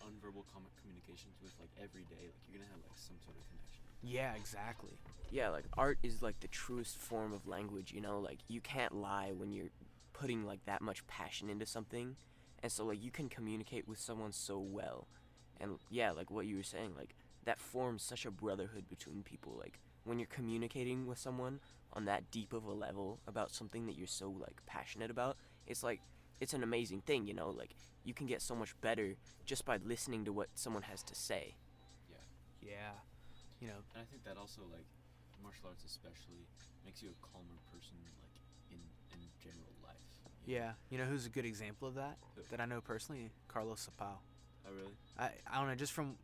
unverbal communications with, like, every day, like, you're gonna have like some sort of connection. Yeah, exactly. Yeah, like art is like the truest form of language, like you can't lie when you're putting like that much passion into something. And so like you can communicate with someone so well. And yeah, like what you were saying, like that forms such a brotherhood between people. Like when you're communicating with someone on that deep of a level about something that you're so like passionate about, it's like it's an amazing thing, like you can get so much better just by listening to what someone has to say. Yeah. And I think that also, like, martial arts especially makes you a calmer person, like, in general life. Yeah. You know who's a good example of that? Who? That I know personally? Carlos Sapao. Oh, really? I don't know, just from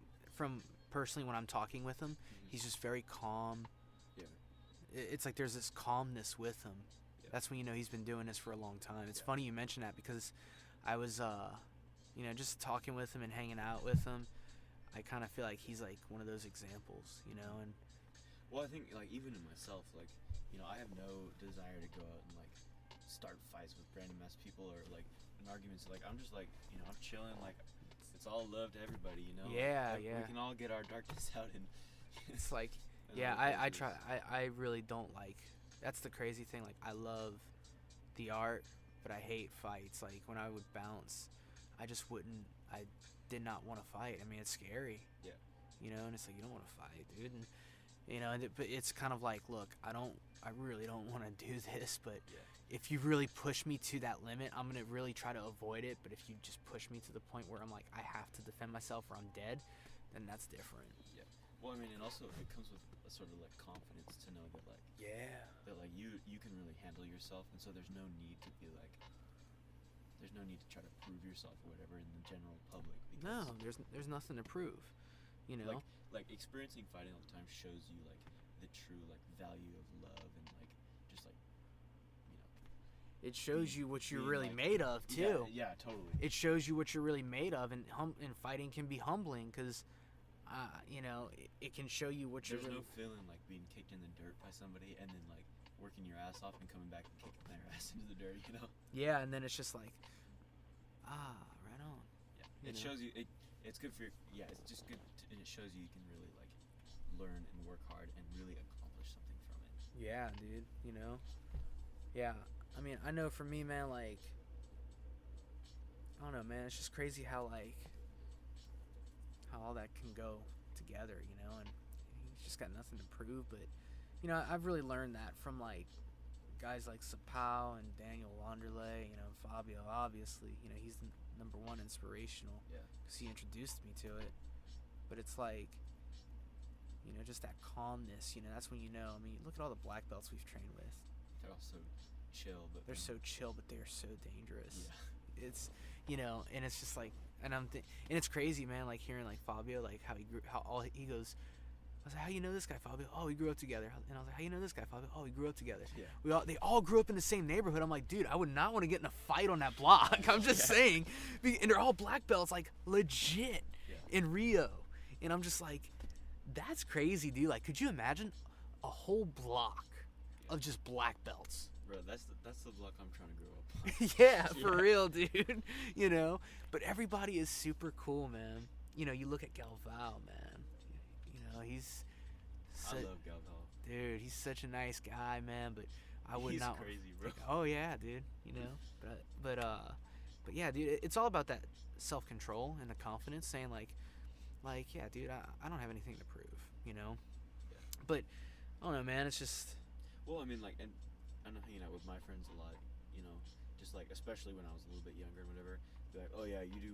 personally when I'm talking with him, Mm-hmm. he's just very calm. Yeah. It's like there's this calmness with him. Yeah. That's when he's been doing this for a long time. It's funny you mention that, because I was just talking with him and hanging out with him. I kind of feel like he's like one of those examples, and Well, I think, like, even in myself, like, I have no desire to go out and, like, start fights with random ass people or, like, in arguments. Like, I'm just, like, I'm chilling, like, it's all love to everybody, Yeah, like, yeah. We can all get our darkness out, and it's like, and yeah, like, I try. I really don't like. That's the crazy thing. Like, I love the art, but I hate fights. Like, when I would bounce, I just wouldn't. I did not want to fight. I mean, it's scary. Yeah. And it's like, you don't want to fight, dude. And but it's kind of like, look, I really don't want to do this, but if you really push me to that limit, I'm gonna really try to avoid it. But if you just push me to the point where I'm like, I have to defend myself or I'm dead, then that's different. Yeah. Well, I mean, and also it comes with a sort of, like, confidence to know that, like, that, like, you can really handle yourself, and so there's no need to be like. There's no need to try to prove yourself or whatever in the general public. No, there's nothing to prove, Like experiencing fighting all the time shows you, like, the true, like, value of love and, like, just, like, It shows you what you're being, really like, made of too. Yeah, totally. It shows you what you're really made of, and fighting can be humbling, because, it can show you what There's you're. no feeling like being kicked in the dirt by somebody and then, like, working your ass off and coming back and kicking their ass into the dirt, Yeah, and then it's just like, right on. Yeah. It shows you. It's good for your. Yeah, it's just good, and it shows you can really, like, learn and work hard and really accomplish something from it. Yeah, dude. Yeah. I mean, I know for me, man, like, I don't know, man. It's just crazy how all that can go together, and he's just got nothing to prove. But, I've really learned that from, like, guys like Sapao and Daniel Wanderlei, Fabio, obviously. He's the number one inspirational. Yeah. Because he introduced me to it. But it's like, You know, just that calmness. You know, that's when you know. I mean, look at all the black belts we've trained with. They're also chill, but They're so chill, but they are so dangerous. Yeah. It's, you know, and it's just like, and and it's crazy, man. Like hearing like Fabio, like how he goes. I was like, how you know this guy, Fabio? Oh, we grew up together. And I was like, how you know this guy, Fabio? Oh, we grew up together. Yeah. They all grew up in the same neighborhood. I'm like, dude, I would not want to get in a fight on that block. I'm just saying. And they're all black belts, like legit in Rio. And I'm just like, that's crazy, dude. Like, could you imagine a whole block of just black belts? Bro, that's the block I'm trying to grow up. Yeah, for real, dude. You know, but everybody is super cool, man. You know, you look at Galvao, man. You know, he's. I love Galvao. Dude, he's such a nice guy, man. But I would not. He's crazy, bro. Oh yeah, dude. You know, but yeah, dude. It's all about that self-control and the confidence, saying like, yeah, dude, I don't have anything to prove. You know. Yeah. But I don't know, man. It's just. Well, I mean, like, and I'm hanging out with my friends a lot. You know, just like especially when I was a little bit younger, and whatever. They're like, oh yeah, you do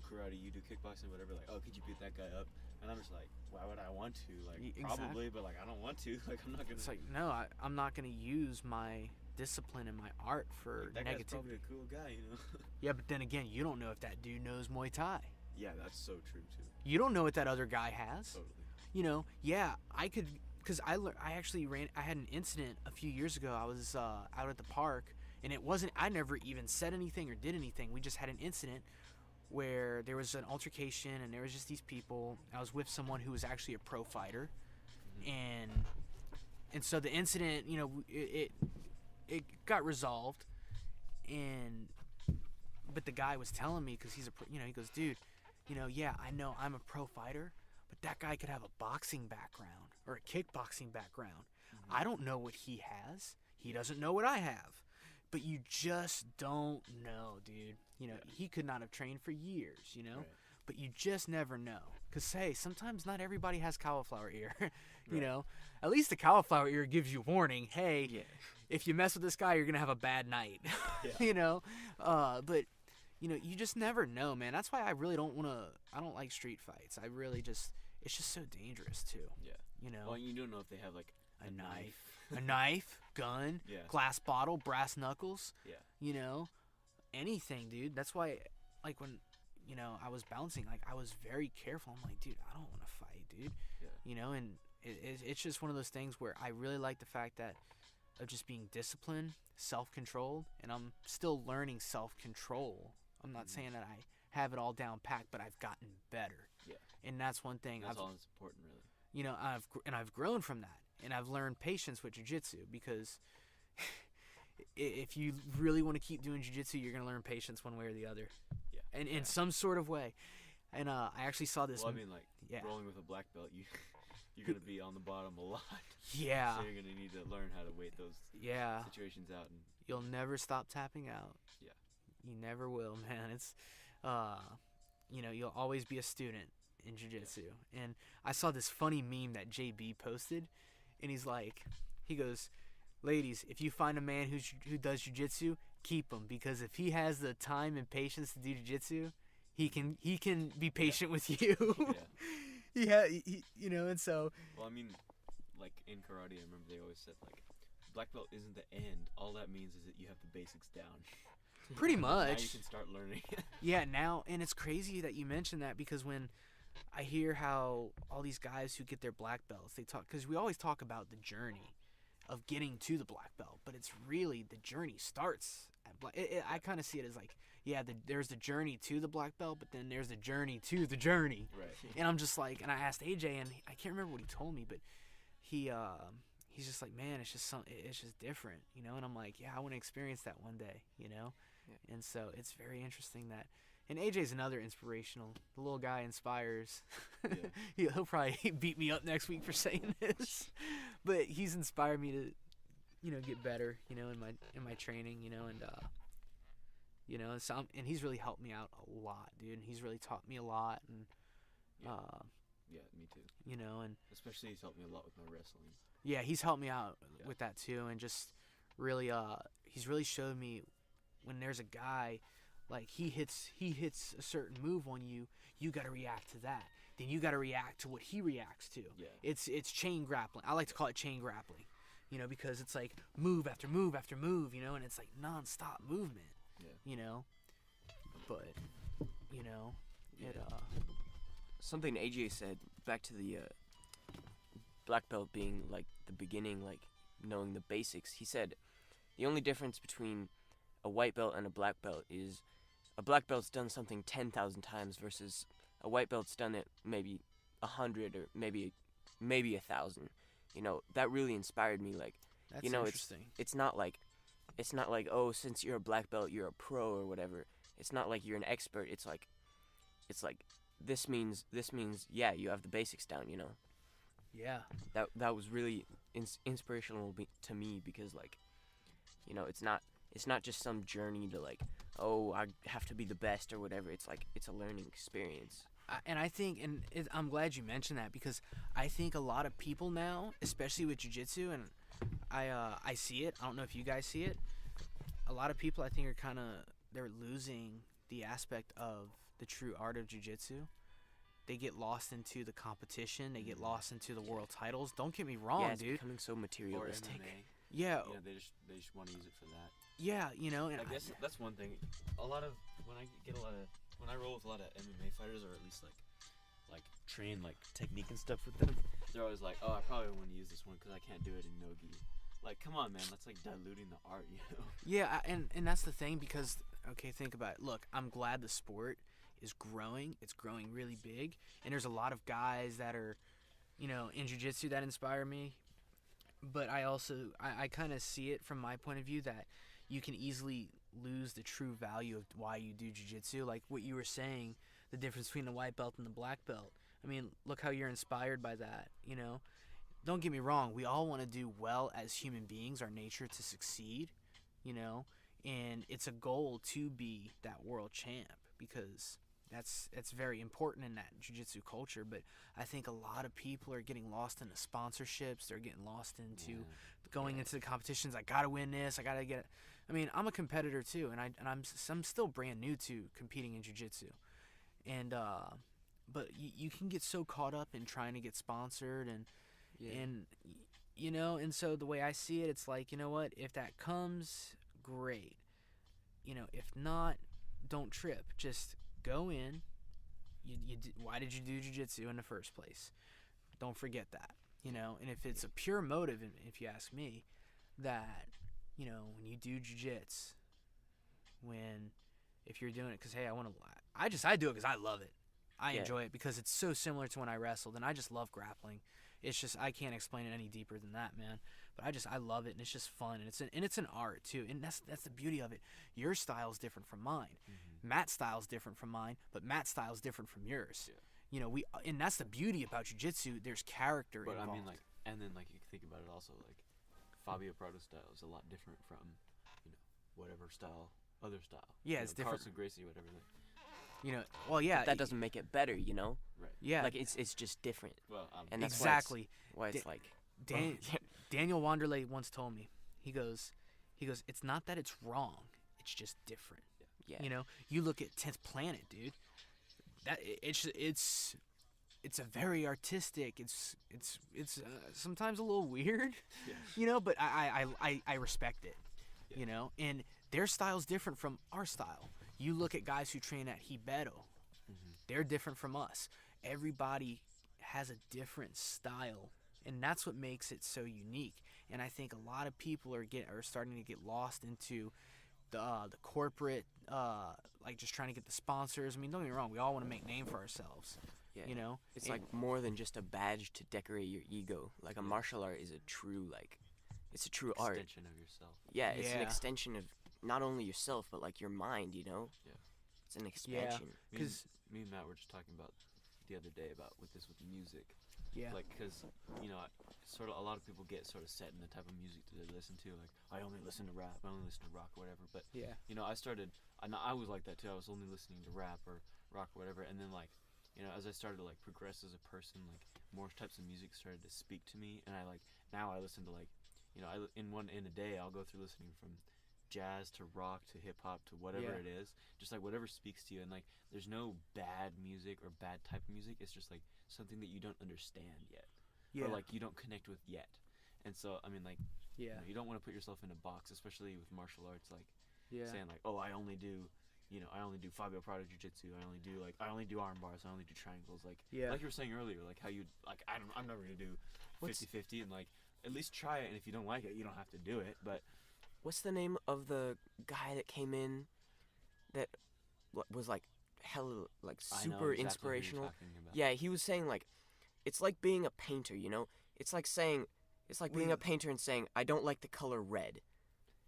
karate, you do kickboxing, whatever. Like, oh, could you beat that guy up? And I'm just like, why would I want to? Like, probably, but like, I don't want to. Like, I'm not gonna. It's like, no, I'm not gonna use my discipline and my art for like, that guy's negativity. probably a cool guy, you know. Yeah, but then again, you don't know if that dude knows Muay Thai. Yeah, that's so true too. You don't know what that other guy has. Totally. You know, yeah, I could, because I had an incident a few years ago. I was out at the park, and I never even said anything or did anything. We just had an incident where there was an altercation, and there was just these people. I was with someone who was actually a pro fighter, and so the incident, you know, it got resolved, but the guy was telling me, because he's you know, he goes, dude, you know, yeah, I know I'm a pro fighter, but that guy could have a boxing background or a kickboxing background. I don't know what he has. He doesn't know what I have. But you just don't know, dude. You know, he could not have trained for years, you know? Right. But you just never know. Because, hey, sometimes not everybody has cauliflower ear, you know? At least the cauliflower ear gives you warning. Hey, if you mess with this guy, you're going to have a bad night, you know? But, you know, you just never know, man. That's why I really don't like street fights. I really just, it's just so dangerous, too. Yeah. You know? Well, you don't know if they have, like, a knife. A knife, gun, glass bottle, brass knuckles. Yeah. You know, anything, dude. That's why, like, when, you know, I was bouncing, like, I was very careful. I'm like, dude, I don't want to fight, dude. Yeah. You know, and it's just one of those things where I really like the fact that of just being disciplined, self-controlled, and I'm still learning self-control. I'm not saying that I have it all down packed, but I've gotten better. Yeah. And that's one thing. That's all that's important, really. You know, I've grown from that. And I've learned patience with jiu-jitsu, because if you really want to keep doing jiu-jitsu, you're going to learn patience one way or the other. Yeah. And in some sort of way. And I actually saw this. Well, I mean, like, rolling with a black belt, you're going to be on the bottom a lot. Yeah. So you're going to need to learn how to wait those situations out. And you'll never stop tapping out. Yeah. You never will, man. It's, you know, you'll always be a student in jiu-jitsu. Yeah. And I saw this funny meme that JB posted. And he goes, ladies, if you find a man who does jiu-jitsu, keep him, because if he has the time and patience to do jiu-jitsu, he can be patient with you. He, you know, and so. Well, I mean, like in karate, I remember they always said, like, black belt isn't the end. All that means is that you have the basics down. Pretty much. Now you can start learning. Yeah, now, and it's crazy that you mentioned that, because when I hear how all these guys who get their black belts, they talk, because we always talk about the journey of getting to the black belt, but it's really the journey starts at black. I kind of see it as like, yeah, there's the journey to the black belt, but then there's the journey to the journey. Right. And I'm just like, and I asked AJ, and I can't remember what he told me, but he's just like, man, it's just different, you know. And I'm like, yeah, I want to experience that one day, you know. Yeah. And so it's very interesting that. And AJ's another inspirational. The little guy inspires. Yeah. He'll probably beat me up next week for saying this, but he's inspired me to, you know, get better, you know, in my training, you know, and you know, and he's really helped me out a lot, dude. And he's really taught me a lot, and yeah, me too. You know, and especially he's helped me a lot with my wrestling. Yeah, he's helped me out with that too, and just really, he's really showed me when there's a guy. Like, he hits a certain move on you, you got to react to that. then you got to react to what he reacts to. Yeah. It's chain grappling. I like to call it chain grappling, you know, because it's like move after move after move, you know, and it's like nonstop movement, you know. But, you know, Something AJ said back to the black belt being like the beginning, like knowing the basics. He said the only difference between a white belt and a black belt is a black belt's done something 10,000 times versus a white belt's done it maybe 100 or maybe 1,000. You know, that really inspired me. Like, that's you know, interesting. it's not like oh, since you're a black belt you're a pro or whatever. It's not like you're an expert. It's like this means yeah, you have the basics down, you know. Yeah. That was really inspirational to me because, like, you know, it's not just some journey to like, oh, I have to be the best or whatever. It's like it's a learning experience. And I think, I'm glad you mentioned that, because I think a lot of people now, especially with jiu-jitsu, and I see it. I don't know if you guys see it. A lot of people, I think, are they're losing the aspect of the true art of jiu-jitsu. They get lost into the competition. They get lost into the world titles. Don't get me wrong, Yeah, it's dude. becoming so Or materialistic. MMA. Yeah, You know, they just want to use it for that. yeah, you know, and I guess that's one thing. A lot of when I roll with a lot of MMA fighters, or at least like train like technique and stuff with them, they're always like, oh, I probably want to use this one because I can't do it in no-gi. Like, come on, man, that's like diluting the art, you know? Yeah, and that's the thing, because, okay, think about it. Look, I'm glad the sport is growing. It's growing really big, and there's a lot of guys that are, you know, in jiu-jitsu that inspire me. But I also, I kind of see it from my point of view that you can easily lose the true value of why you do jiu-jitsu. Like what you were saying, the difference between the white belt and the black belt. I mean, look how you're inspired by that, you know? Don't get me wrong, we all want to do well as human beings, our nature to succeed, you know? And it's a goal to be that world champ, because that's very important in that jiu-jitsu culture. But I think a lot of people are getting lost in the sponsorships. They're getting lost into going into the competitions. I gotta win this. I gotta get. I mean, I'm a competitor too, and I'm still brand new to competing in jiu-jitsu, and but you can get so caught up in trying to get sponsored and you know, and so the way I see it, it's like, you know what, if that comes, great. You know, if not, don't trip. Just go in. Why did you do jiu-jitsu in the first place? Don't forget that, you know. And if it's a pure motive, if you ask me, that, you know, when you do jiu-jitsu, if you're doing it because, hey, I do it because I love it. I enjoy it because it's so similar to when I wrestled, and I just love grappling. It's just, I can't explain it any deeper than that, man. But I love it, and it's just fun, and it's an art too, and that's the beauty of it. Your style's different from mine. Mm-hmm. Matt's style's different from mine, but Matt's style's different from yours. Yeah. You know, and that's the beauty about jiu-jitsu. There's character involved. But I mean, like, and then like you think about it also, like Fabio Prado's style is a lot different from, you know, whatever style, other style. Yeah, it's different. Carlson Gracie, whatever. You know, well, yeah. But that doesn't make it better, you know. Right. Yeah. Like it's just different. Well, and that's exactly why it's like. Daniel Wanderlei once told me, he goes, it's not that it's wrong, it's just different. Yeah. You know, you look at 10th Planet, dude. That it's a very artistic. It's sometimes a little weird, you know, but I respect it, you know. And their style's different from our style. You look at guys who train at Hibeto, they're different from us. Everybody has a different style, and that's what makes it so unique. And I think a lot of people are starting to get lost into the corporate, like just trying to get the sponsors. I mean, don't get me wrong, we all want to make name for ourselves. Yeah. You know, it's like more than just a badge to decorate your ego. Like a martial art is a true it's a true art. Extension of yourself. Yeah, it's an extension of not only yourself but like your mind. You know. Yeah. It's an expansion. Because me and Matt were just talking about the other day with music. Yeah. Like, because, you know, sort of a lot of people get sort of set in the type of music that they listen to. Like, I only listen to rap, I only listen to rock or whatever. But, yeah. you know, I was like that too. I was only listening to rap or rock or whatever. And then, like, you know, as I started to, like, progress as a person, like, more types of music started to speak to me. And now I listen to, like, you know, in a day, I'll go through listening from jazz to rock to hip hop to whatever Yeah. it is, just like whatever speaks to you. And like there's no bad music or bad type of music. It's just like something that you don't understand yet, Yeah. or like you don't connect with yet. And so I mean, like, yeah. you don't want to put yourself in a box, especially with martial arts, like Yeah. saying like, oh, I only do Fabio Prado Jiu-Jitsu. I only do arm bars. I only do triangles. Like, Yeah. like you were saying earlier, like how you like I'm never gonna do 50-50, and like at least try it. And if you don't like it, you don't have to do it. But What's the name of the guy that came in that was like hella like I know super exactly who you're inspirational? talking about. Yeah, he was saying like it's like being a painter, you know? It's like being a painter and saying I don't like the color red,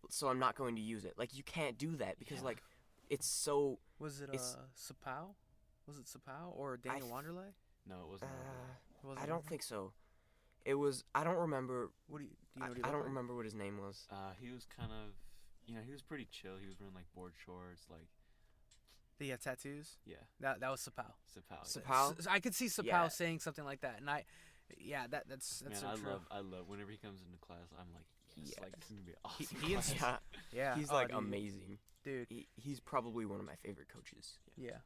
so I'm not going to use it. Like you can't do that because Yeah. like it's so Was it It's- Sapau? Was it Sapau or Daniel Wanderlei? No, it wasn't. I don't think so. It was I don't remember What do you I, know? What he I looked don't like? remember what his name was. He was kind of, he was pretty chill. He was wearing like board shorts, like Did he have tattoos? yeah, That was Sapau. Sapao. Sapao? I could see Sapau Yeah. saying something like that, and that's Man, so I true. love whenever he comes into class. I'm like, yes, Yes. like this is gonna be He- awesome. he class. ins- Yeah, Yeah, he's oh, like dude. amazing. dude. He's probably one of my favorite coaches. Yeah,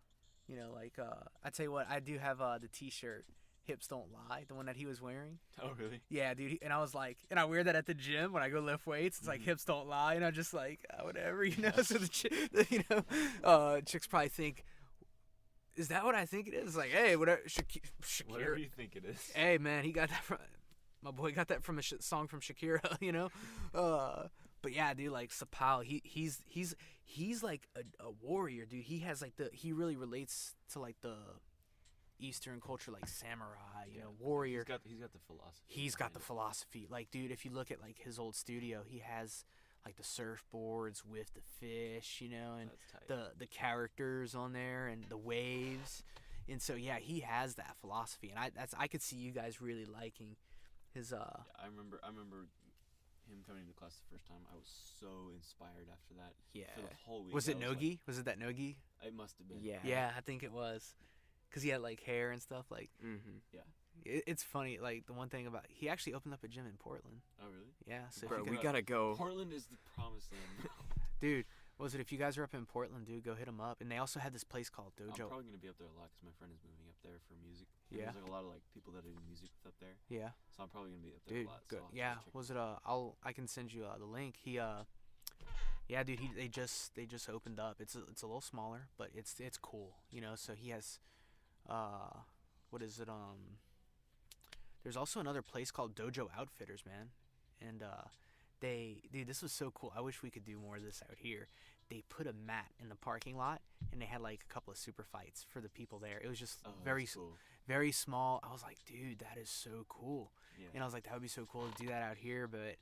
you know, like I tell you what, I do have the T-shirt. Hips don't lie, the one that he was wearing. Oh really? Yeah, dude. And I was like, and I wear that at the gym when I go lift weights. It's like Mhm. hips don't lie, and I'm just like, whatever, you know. So chicks probably think, is that what I think it is? Like, hey, whatever, Whatever Shakira. you think it is. Hey, man, he got that from my boy. Got that from a song from Shakira, you know. But yeah, dude, like Sapao, he's like a warrior, dude. He has like he really relates to like the Eastern culture, like samurai, you know, warrior. He's got the philosophy. He's got the behind philosophy. Like, dude, if you look at like his old studio, he has like the surfboards with the fish, you know, it. and That's tight. the characters on there and the waves. And so yeah, he has that philosophy, and I could see you guys really liking his Yeah, I remember him coming to class the first time. I was so inspired after that. Yeah. For the whole week. was it I like- Nogi? Was it that Nogi? It must have been. Yeah. Yeah, I think it was. Cause he had like hair and stuff. Like Mm-hmm. it's funny. Like the one thing about he actually opened up a gym in Portland. Oh really? Yeah, so Bro, if you we guys, gotta go. Portland is the promised land. dude, what was it? If you guys are up in Portland, dude, go hit them up. And they also had this place called I'm Dojo. probably gonna be up there a lot because my friend is moving up there for music. And Yeah. There's like a lot of like people that do music up there, Yeah, so I'm probably gonna be up there dude, a lot. good. So I'll have to Yeah, check was it? I can send you the link. Yeah, dude, they just opened up. It's a little smaller, but it's cool, you know. So he has, what is it? There's also another place called Dojo Outfitters, man, and dude, this was so cool. I wish we could do more of this out here. They put a mat in the parking lot, and they had like a couple of super fights for the people there. It was just Oh, very that's cool. very small. I was like, dude, that is so cool. Yeah. And I was like, that would be so cool to do that out here, but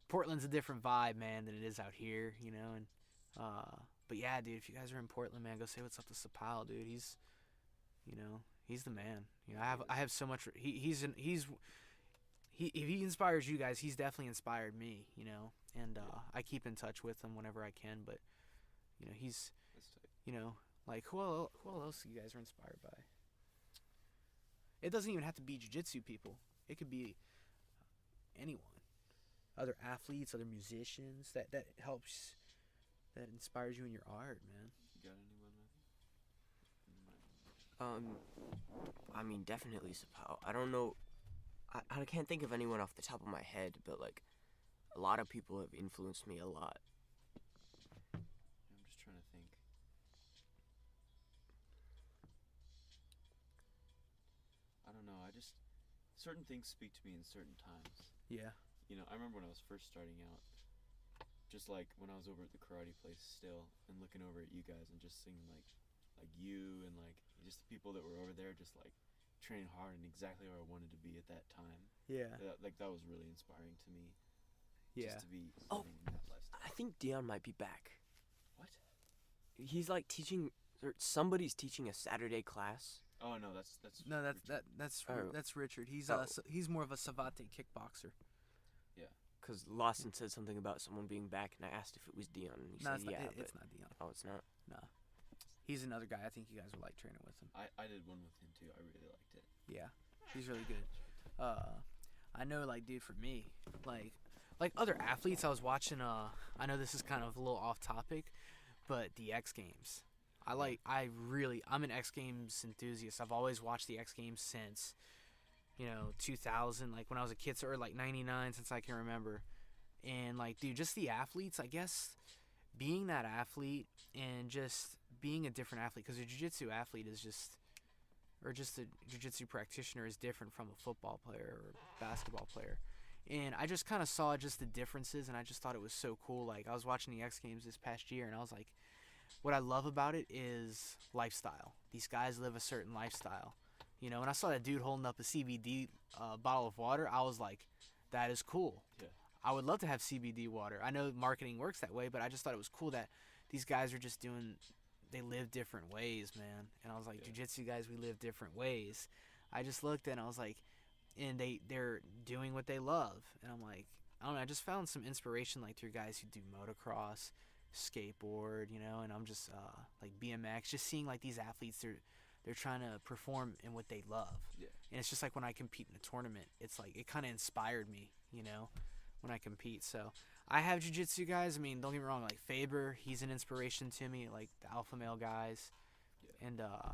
Portland's a different vibe, man, than it is out here, you know. And but yeah, dude, if you guys are in Portland, man, go say what's up to Sapal, dude. He's the man. You know, I have so much. If he inspires you guys, he's definitely inspired me, you know. And I keep in touch with him whenever I can, but you know, he's That's tight. you know, like who else you guys are inspired by? It doesn't even have to be jiu-jitsu people. It could be anyone. Other athletes, other musicians that helps, that inspires you in your art, man. You got anyone, man? I mean, definitely Sapao. I don't know. I can't think of anyone off the top of my head, but like, a lot of people have influenced me a lot. I'm just trying to think. I don't know. Certain things speak to me in certain times. Yeah. You know, I remember when I was first starting out, just like when I was over at the karate place still, and looking over at you guys and just seeing like you and like just the people that were over there, just like training hard and exactly where I wanted to be at that time. Yeah. That was really inspiring to me. Yeah. Just to be Oh. living in that lifestyle. I think Dion might be back. What? He's like teaching, or somebody's teaching a Saturday class. Oh no, that's No, Richard. Oh. that's Richard. He's Oh. he's more of a savate kickboxer. Because Lawson said something about someone being back, and I asked if it was Dion, and he No, said it's not. yeah, It's but not Dion. oh, it's not. He's another guy. I think you guys would like training with him. I did one with him too. I really liked it. Yeah, he's really good. I know, like, dude, for me, like, like other athletes. I was watching. I know this is kind of a little off topic, but the X Games. I'm an X Games enthusiast. I've always watched the X Games since, 2000, like when I was a kid, or like 99, since I can remember. And like, dude, just the athletes, I guess, being that athlete and just being a different athlete, because a jiu-jitsu athlete is just a jiu-jitsu practitioner is different from a football player or basketball player. And I just kind of saw just the differences, and I just thought it was so cool. Like, I was watching the X Games this past year, and I was like, what I love about it is lifestyle. These guys live a certain lifestyle. When I saw that dude holding up a CBD bottle of water, I was like, that is cool. Yeah. I would love to have CBD water. I know marketing works that way, but I just thought it was cool that these guys are just they live different ways, man. And I was like, jiu-jitsu guys, we live different ways. I just looked and I was like, and they're doing what they love. And I'm like, I don't know, I just found some inspiration like through guys who do motocross, skateboard, and I'm just like BMX, just seeing like these athletes, they're trying to perform in what they love. Yeah. And it's just like when I compete in a tournament, it's like it kind of inspired me, when I compete. So I have jiu-jitsu guys. I mean, don't get me wrong, like Faber, he's an inspiration to me, like the alpha male guys. Yeah. And I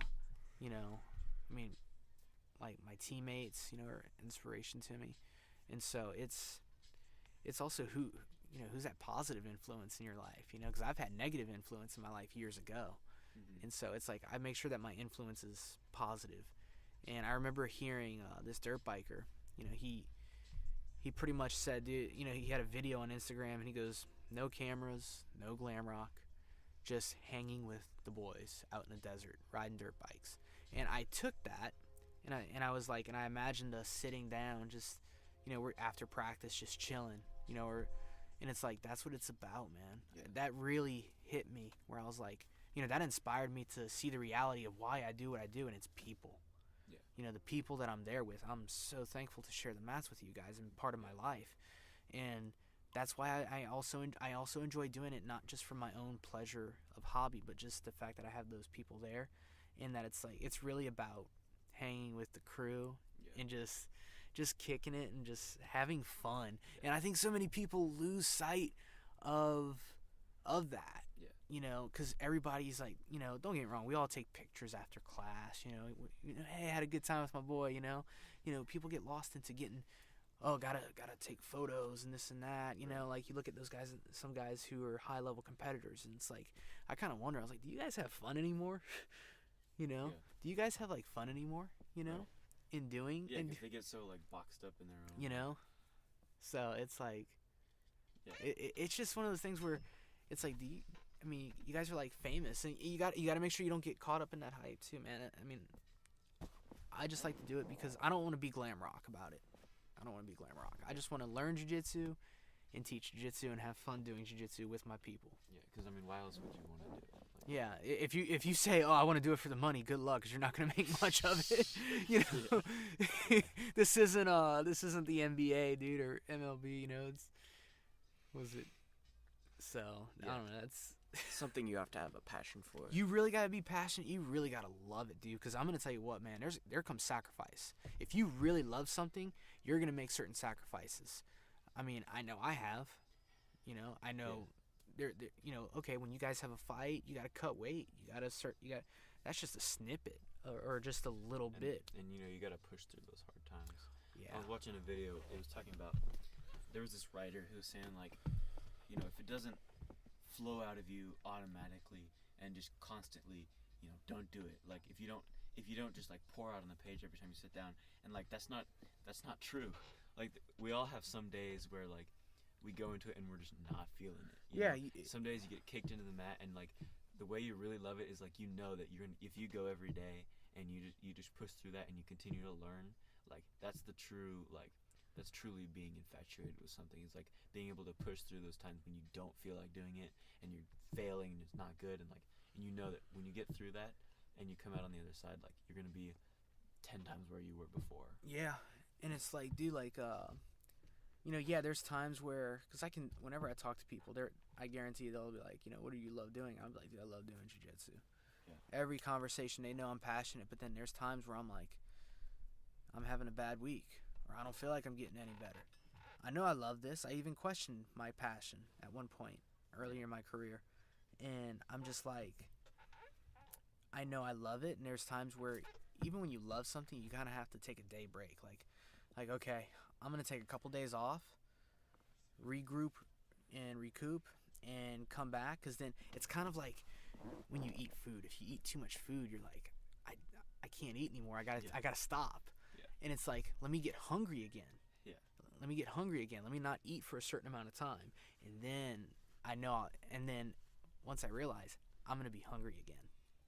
mean, like my teammates, are inspiration to me. And so it's also who's that positive influence in your life, because I've had negative influence in my life years ago. And so it's like I make sure that my influence is positive. And I remember hearing this dirt biker, he pretty much said, dude, he had a video on Instagram, and he goes, no cameras, no glam rock, just hanging with the boys out in the desert, riding dirt bikes. And I took that, and I was like, and I imagined us sitting down, just, we're after practice, just chilling, and it's like, that's what it's about, man. Yeah. That really hit me, where I was like, that inspired me to see the reality of why I do what I do, and it's people. Yeah. The people that I'm there with, I'm so thankful to share the mats with you guys and part of my life. And that's why I also enjoy doing it, not just for my own pleasure of hobby, but just the fact that I have those people there, and that it's like, it's really about hanging with the crew. Yeah. And just kicking it and just having fun. Yeah. And I think so many people lose sight of that. Yeah. Because everybody's like, don't get me wrong, we all take pictures after class, hey, I had a good time with my boy, people get lost into getting, gotta take photos and this and that, like you look at those guys, some guys who are high level competitors, and it's like, I kind of wonder, I was like, do you guys have fun anymore? Yeah. Do you guys have like fun anymore, right. In doing? Yeah, because they get so like boxed up in their own. So it's like, yeah. It's just one of those things where it's like, you guys are like famous, and you got to make sure you don't get caught up in that hype too, man. I mean, I just like to do it because I don't want to be glam rock about it. I don't want to be glam rock. I just want to learn jiu-jitsu and teach jiu-jitsu and have fun doing jiu-jitsu with my people. Yeah, because I mean, why else would you want to do it? Like, yeah, if you say, I want to do it for the money, good luck, because you're not gonna make much of it. Yeah. This isn't the NBA, dude, or MLB. So yeah. I don't know. That's something you have to have a passion for. You really gotta be passionate. You really gotta love it, dude. Because I'm gonna tell you what, man. There comes sacrifice. If you really love something, you're gonna make certain sacrifices. I mean, I know I have. I know. Yeah. Okay, when you guys have a fight, you gotta cut weight. That's just a snippet or just a little bit. And you gotta push through those hard times. Yeah. I was watching a video. It was talking about, there was this writer who was saying like, if it doesn't flow out of you automatically and just constantly, don't do it. Like if you don't just like pour out on the page every time you sit down, and like that's not true. Like we all have some days where like we go into it and we're just not feeling it. Some days you get kicked into the mat, and like the way you really love it is like that if you go every day and you just push through that and you continue to learn, like that's truly being infatuated with something. It's like being able to push through those times when you don't feel like doing it and you're failing and it's not good, and that when you get through that and you come out on the other side, like you're gonna be 10 times where you were before. Yeah, and it's like, dude, like there's times where, because whenever I talk to people, I guarantee they'll be like, what do you love doing? I'm like, dude, I love doing jiu-jitsu. Yeah. Every conversation, they know I'm passionate, but then there's times where I'm like, I'm having a bad week, or I don't feel like I'm getting any better. I know I love this. I even questioned my passion at one point earlier in my career. And I'm just like, I know I love it. And there's times where even when you love something, you kind of have to take a day break. Like, okay, I'm going to take a couple days off, regroup and recoup, and come back. Because then it's kind of like when you eat food. If you eat too much food, you're like, I can't eat anymore. I gotta stop. Yeah. And it's like, let me get hungry again. Yeah. Let me get hungry again. Let me not eat for a certain amount of time. And then I know, and then once I realize I'm going to be hungry again.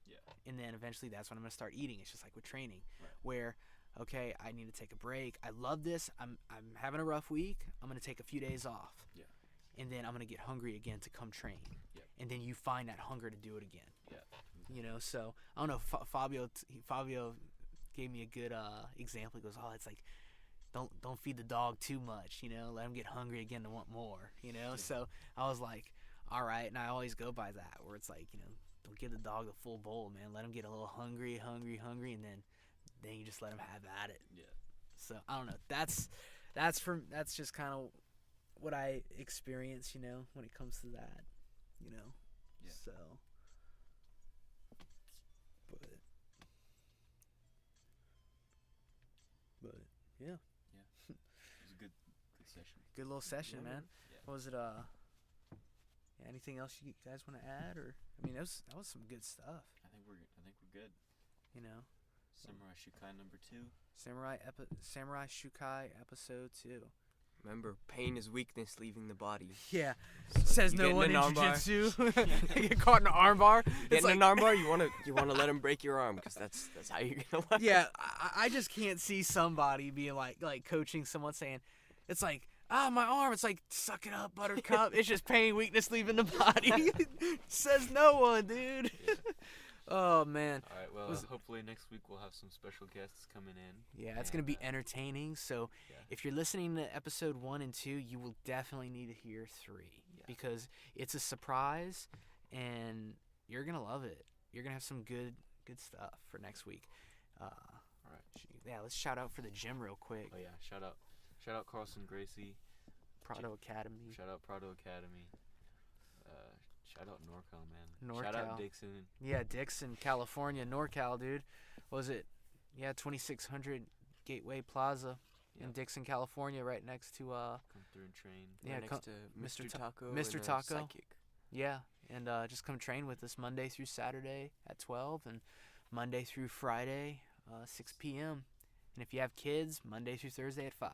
Yeah. And then eventually that's when I'm going to start eating. It's just like with training, Right. where, okay, I need to take a break. I love this. I'm having a rough week. I'm going to take a few days off. Yeah. And then I'm going to get hungry again to come train. Yeah. And then you find that hunger to do it again. Yeah. You know, so I don't know. Fabio gave me a good example. He goes, "Oh, it's like, don't feed the dog too much. You know, let him get hungry again to want more. You know." Yeah. So I was like, all right, and I always go by that, where it's like, you know, don't give the dog the full bowl, man. Let him get a little hungry, and then you just let him have at it. Yeah. So I don't know. That's just kind of what I experience. You know, when it comes to that. You know. Yeah. So. But yeah, It was a good session. good little session, man. Yeah. What was it? Yeah, anything else you guys want to add, or I mean, that was some good stuff. I think we're good. You know, Samurai Shukai number 2. Samurai Shukai episode 2. Remember, pain is weakness leaving the body. Yeah, So says you no get one in in an armbar. jiu-jitsu. Get caught in an armbar. Get in an armbar, you wanna let him break your arm, because that's how you're gonna let Yeah, I just can't see somebody being like coaching someone saying, it's like, my arm. It's like, suck it up, buttercup. It's just pain, weakness leaving the body. Says no one, dude. Yeah. Oh, man. All right. Well, Was- hopefully next week we'll have some special guests coming in. Yeah, it's going to be And, entertaining. So yeah. if you're listening to episode 1 and 2, you will definitely need to hear 3. Yeah. Because it's a surprise, and you're going to love it. You're going to have some good stuff for next week. All right. Yeah, let's shout out for the gym real quick. Oh yeah. Shout out Carlson Gracie. Prado Academy. Shout out Prado Academy. Shout out NorCal, man. NorCal. Shout out Dixon. Yeah, Dixon, California, NorCal, dude. What was it? Yeah, 2600 Gateway Plaza in Yep. Dixon, California, right next to Come through and train. Yeah, Right next to Mr. Mr. Ta- Taco. Mr. and, Taco. Psychic. yeah, and just come train with us Monday through Saturday at 12 and Monday through Friday 6 p.m. And if you have kids, Monday through Thursday at 5.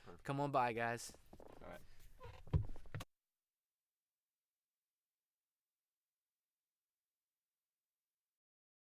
Perfect. Come on by, guys.